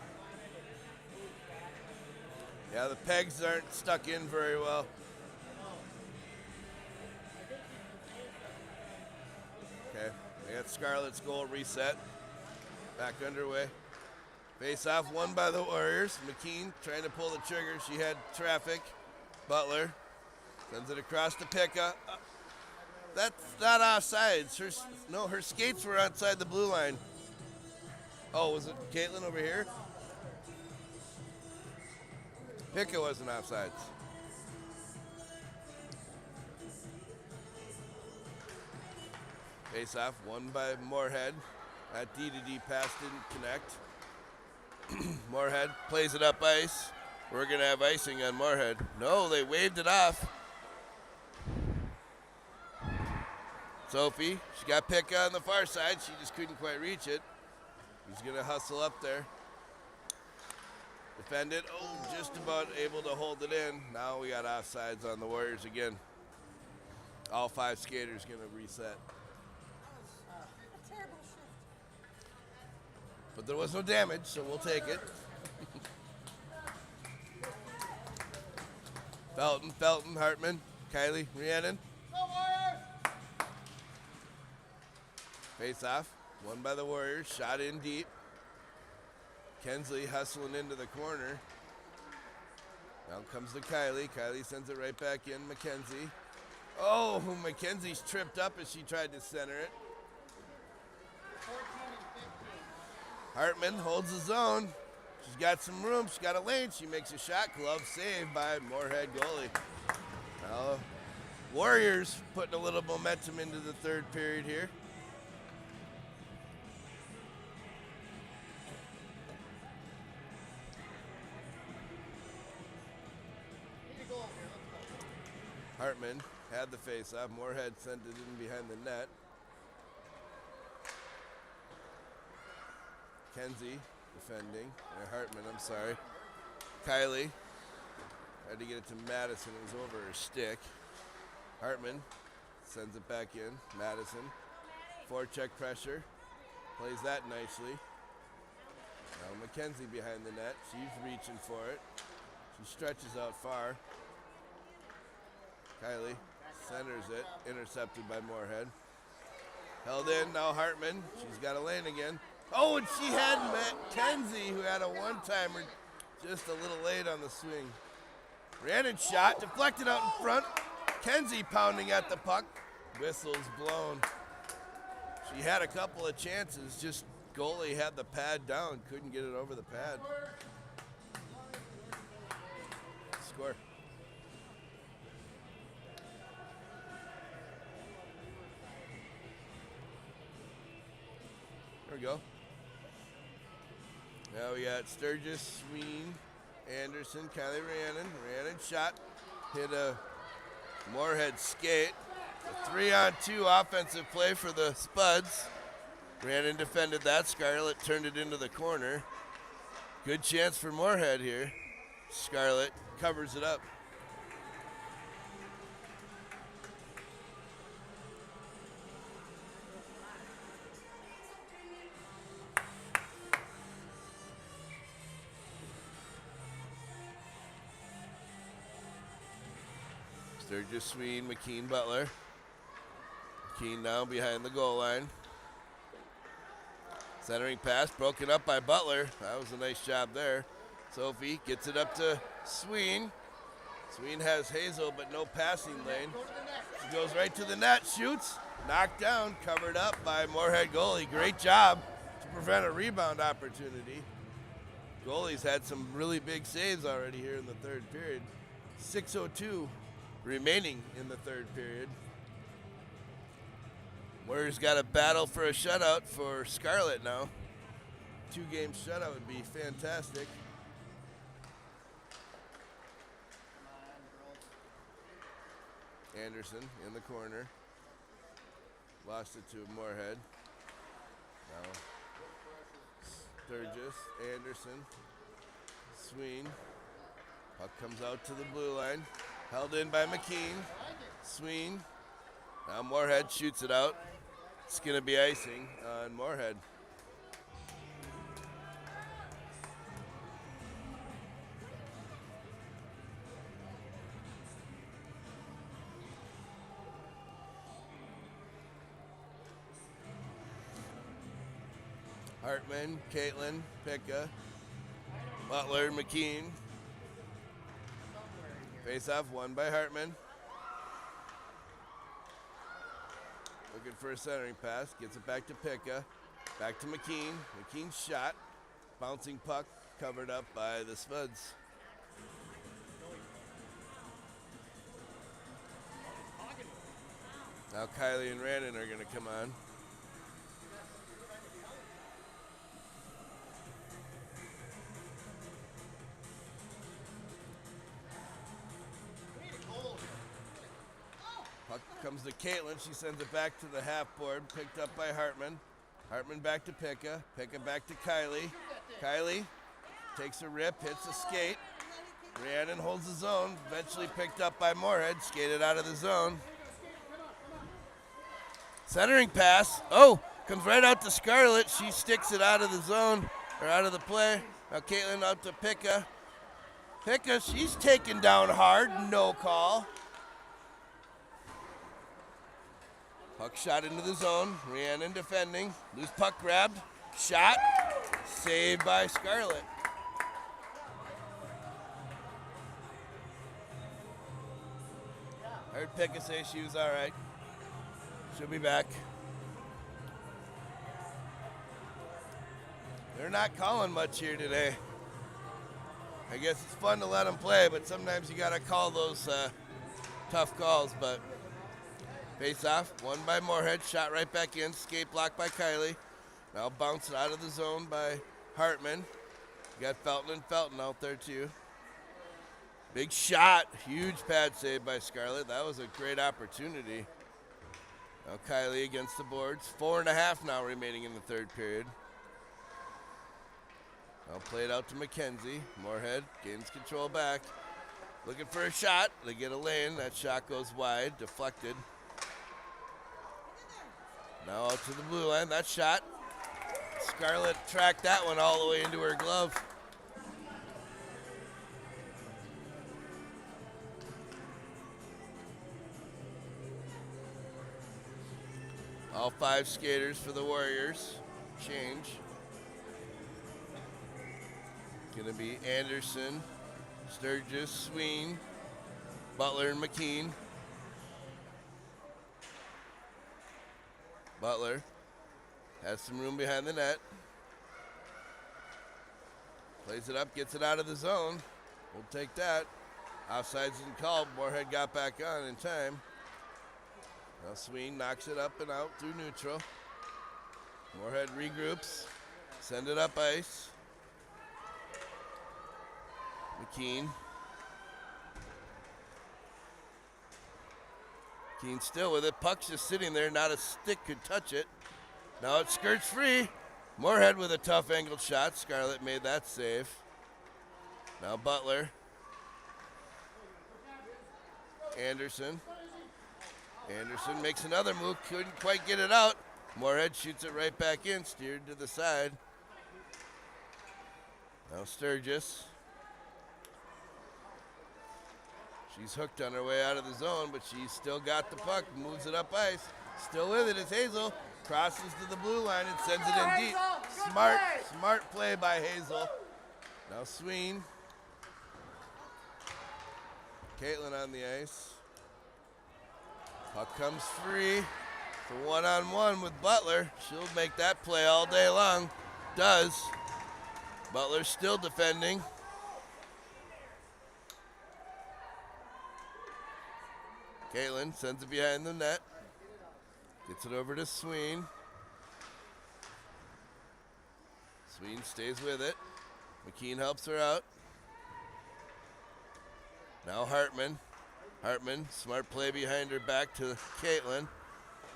Yeah, the pegs aren't stuck in very well. Okay, we got Scarlett's goal reset. Back underway. Face off won by the Warriors. McKean trying to pull the trigger. She had traffic. Butler sends it across to Picka. That's not offsides. Her skates were outside the blue line. Oh, was it Caitlin over here? Picka wasn't offsides. Face off won by Morehead. That D-to-D pass didn't connect. Morehead plays it up ice. We're going to have icing on Morehead. No, they waved it off. Sophie, she got Picka on the far side. She just couldn't quite reach it. He's going to hustle up there. Defend it. Oh, just about able to hold it in. Now we got offsides on the Warriors again. All 5 skaters going to reset. A terrible shift. But there was no damage, so we'll take it. Felton, Hartman, Kylie, Rhiannon. Face off, won by the Warriors, shot in deep. Kensley hustling into the corner. Now comes to Kylie. Kylie sends it right back in. Mackenzie. Oh, Mackenzie's tripped up as she tried to center it. 14 and 15. Hartman holds the zone. She's got some room. She's got a lane. She makes a shot. Glove saved by Morehead goalie. Now, Warriors putting a little momentum into the third period here. Need a goal here. Let's go. Hartman had the face-off. Morehead sent it in behind the net. Kenzie defending. Hartman, I'm sorry. Kylie tried to get it to Madison. It was over her stick. Hartman sends it back in. Madison. Forecheck pressure. Plays that nicely. Now Mackenzie behind the net. She's reaching for it. She stretches out far. Kylie centers it. Intercepted by Morehead. Held in. Now Hartman. She's got a lane again. Oh, and she had Mackenzie, who had a one-timer just a little late on the swing. Rhiannon shot, deflected out in front. Kenzie pounding at the puck. Whistle's blown. She had a couple of chances, just goalie had the pad down, couldn't get it over the pad. Score. There we go. Now we got Sturgis, Sween, Anderson, Kylie Rhiannon. Rhiannon shot, hit a Morehead skate. A 3-on-2 offensive play for the Spuds. Rhiannon defended that. Scarlett turned it into the corner. Good chance for Morehead here. Scarlett covers it up. Sturgis, Sween, McKean, Butler. McKean now behind the goal line. Centering pass broken up by Butler. That was a nice job there. Sophie gets it up to Sween. Sween has Hazel, but no passing lane. She goes right to the net, shoots, knocked down, covered up by Morehead goalie. Great job to prevent a rebound opportunity. Goalie's had some really big saves already here in the third period. 6:02 remaining in the third period. Warriors got a battle for a shutout for Scarlet now. 2-game shutout would be fantastic. Anderson in the corner. Lost it to Morehead. Now Sturgis, Anderson, Sween. Puck comes out to the blue line. Held in by McKean. Sween. Now Morehead shoots it out. It's going to be icing on Morehead. Hartman, Caitlin, Picka, Butler, McKean. Face-off won by Hartman. Looking for a centering pass. Gets it back to Picka. Back to McKean. McKean's shot. Bouncing puck covered up by the Spuds. Now Kylie and Randon are going to come on. Puck comes to Caitlin. She sends it back to the half board. Picked up by Hartman. Hartman back to Picka. Picka back to Kylie. Kylie takes a rip, hits a skate. Rhiannon holds the zone. Eventually picked up by Morehead. Skated out of the zone. Centering pass. Oh, comes right out to Scarlett. She sticks it out of the zone, or out of the play. Now Caitlin out to Picka. Picka, she's taken down hard. No call. Puck shot into the zone. Rhiannon defending. Loose puck grabbed. Shot. Saved by Scarlett. I heard Picka say she was all right. She'll be back. They're not calling much here today. I guess it's fun to let them play, but sometimes you got to call those tough calls. But face off, won by Morehead, shot right back in, skate blocked by Kylie. Now bounced out of the zone by Hartman. You got Felton out there too. Big shot, huge pad save by Scarlett. That was a great opportunity. Now Kylie against the boards. 4.5 now remaining in the third period. Now played out to McKenzie. Morehead gains control back. Looking for a shot. They get a lane. That shot goes wide, deflected. Now out to the blue line. That shot. Scarlett tracked that one all the way into her glove. All 5 skaters for the Warriors. Change. Gonna be Anderson, Sturgis, Sween, Butler, and McKean. Butler has some room behind the net. Plays it up, gets it out of the zone. We'll take that. Offsides isn't called. Morehead got back on in time. Now Sween knocks it up and out through neutral. Morehead regroups. Send it up ice. McKean. McKean still with it. Puck's just sitting there. Not a stick could touch it. Now it skirts free. Morehead with a tough angled shot. Scarlett made that save. Now Butler. Anderson. Anderson makes another move. Couldn't quite get it out. Morehead shoots it right back in. Steered to the side. Now Sturgis. She's hooked on her way out of the zone, but she's still got the puck. Moves it up ice. Still with it is Hazel. Crosses to the blue line and sends it in deep. Smart play by Hazel. Now Sween. Caitlin on the ice. Puck comes free. It's a one-on-one with Butler. She'll make that play all day long. Does. Butler still defending. Caitlin sends it behind the net. Gets it over to Sween. Sween stays with it. McKean helps her out. Now Hartman. Hartman, smart play behind her back to Caitlin.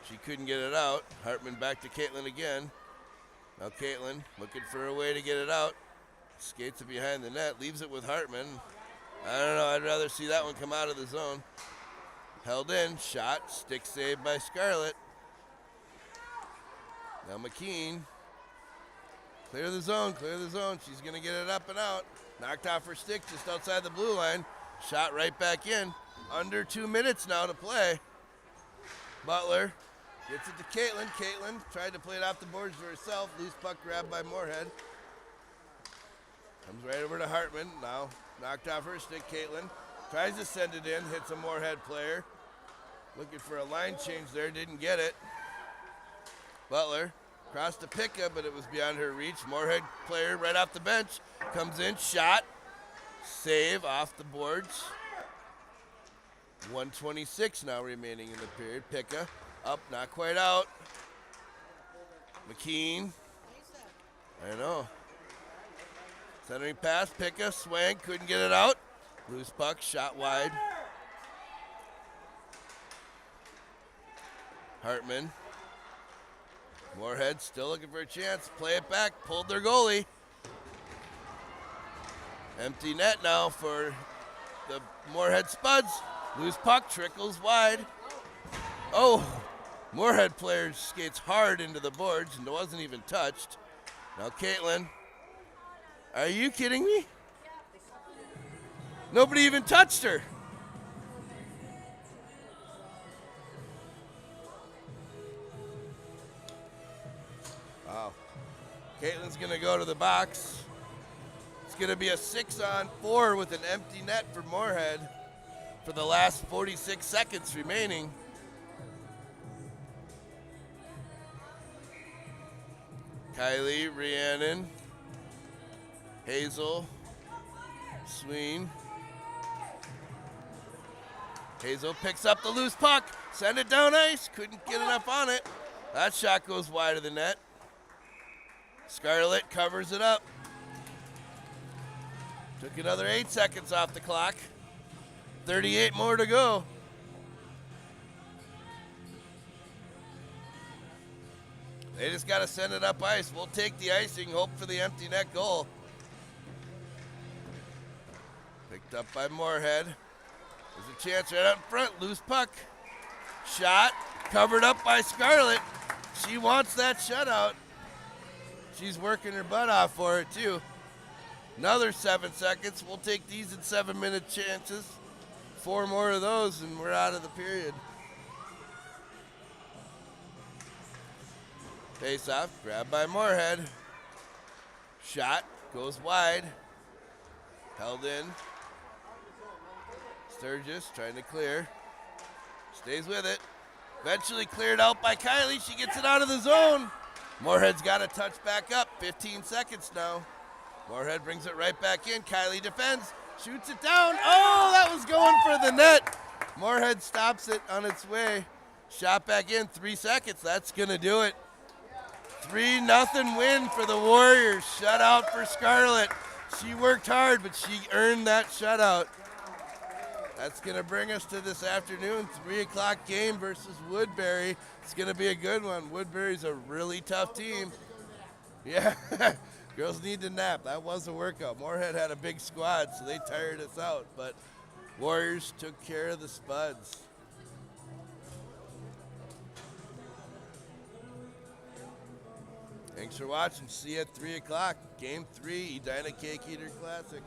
She couldn't get it out. Hartman back to Caitlin again. Now Caitlin looking for a way to get it out. Skates it behind the net, leaves it with Hartman. I don't know, I'd rather see that one come out of the zone. Held in, shot, stick saved by Scarlett. Now McKean. Clear the zone, clear the zone. She's gonna get it up and out. Knocked off her stick just outside the blue line. Shot right back in. Under 2 minutes now to play. Butler gets it to Caitlin. Caitlin tried to play it off the boards for herself. Loose puck grabbed by Morehead. Comes right over to Hartman. Now knocked off her stick. Caitlin tries to send it in. Hits a Morehead player. Looking for a line change there. Didn't get it. Butler crossed to Picka, but it was beyond her reach. Morehead player right off the bench. Comes in. Shot. Save off the boards. 1:26 now remaining in the period. Picka up, not quite out. McKean. I know. Centering pass, Picka, swang, couldn't get it out. Loose puck, shot wide. Hartman. Morehead still looking for a chance. Play it back, pulled their goalie. Empty net now for the Morehead Spuds. Loose puck, trickles wide. Oh, Morehead player skates hard into the boards and wasn't even touched. Now Caitlin. Are you kidding me? Nobody even touched her. Wow. Caitlin's gonna go to the box. It's gonna be a 6-on-4 with an empty net for Morehead for the last 46 seconds remaining. Kylie, Rhiannon, Hazel, Sween. Hazel picks up the loose puck. Send it down ice. Couldn't get enough on it. That shot goes wide of the net. Scarlett covers it up. Took another 8 seconds off the clock. 38 more to go. They just got to send it up ice. We'll take the icing, hope for the empty net goal. Picked up by Morehead. There's a chance right up front. Loose puck. Shot. Covered up by Scarlett. She wants that shutout. She's working her butt off for it, too. Another 7 seconds. We'll take these in 7-minute chances. 4 more of those, and we're out of the period. Face off, grabbed by Morehead. Shot, goes wide. Held in. Sturgis trying to clear. Stays with it. Eventually cleared out by Kylie. She gets it out of the zone. Morehead's got to touch back up. 15 seconds now. Morehead brings it right back in. Kylie defends. Shoots it down. Oh, that was going for the net. Morehead stops it on its way. Shot back in. 3 seconds. That's going to do it. 3-0 win for the Warriors. Shutout for Scarlett. She worked hard, but she earned that shutout. That's going to bring us to this afternoon, 3 o'clock game versus Woodbury. It's going to be a good one. Woodbury's a really tough team. Yeah, girls need to nap. That was a workout. Morehead had a big squad, so they tired us out. But Warriors took care of the Spuds. Thanks for watching. See you at 3 o'clock. Game 3, Edina Cake Eater Classic.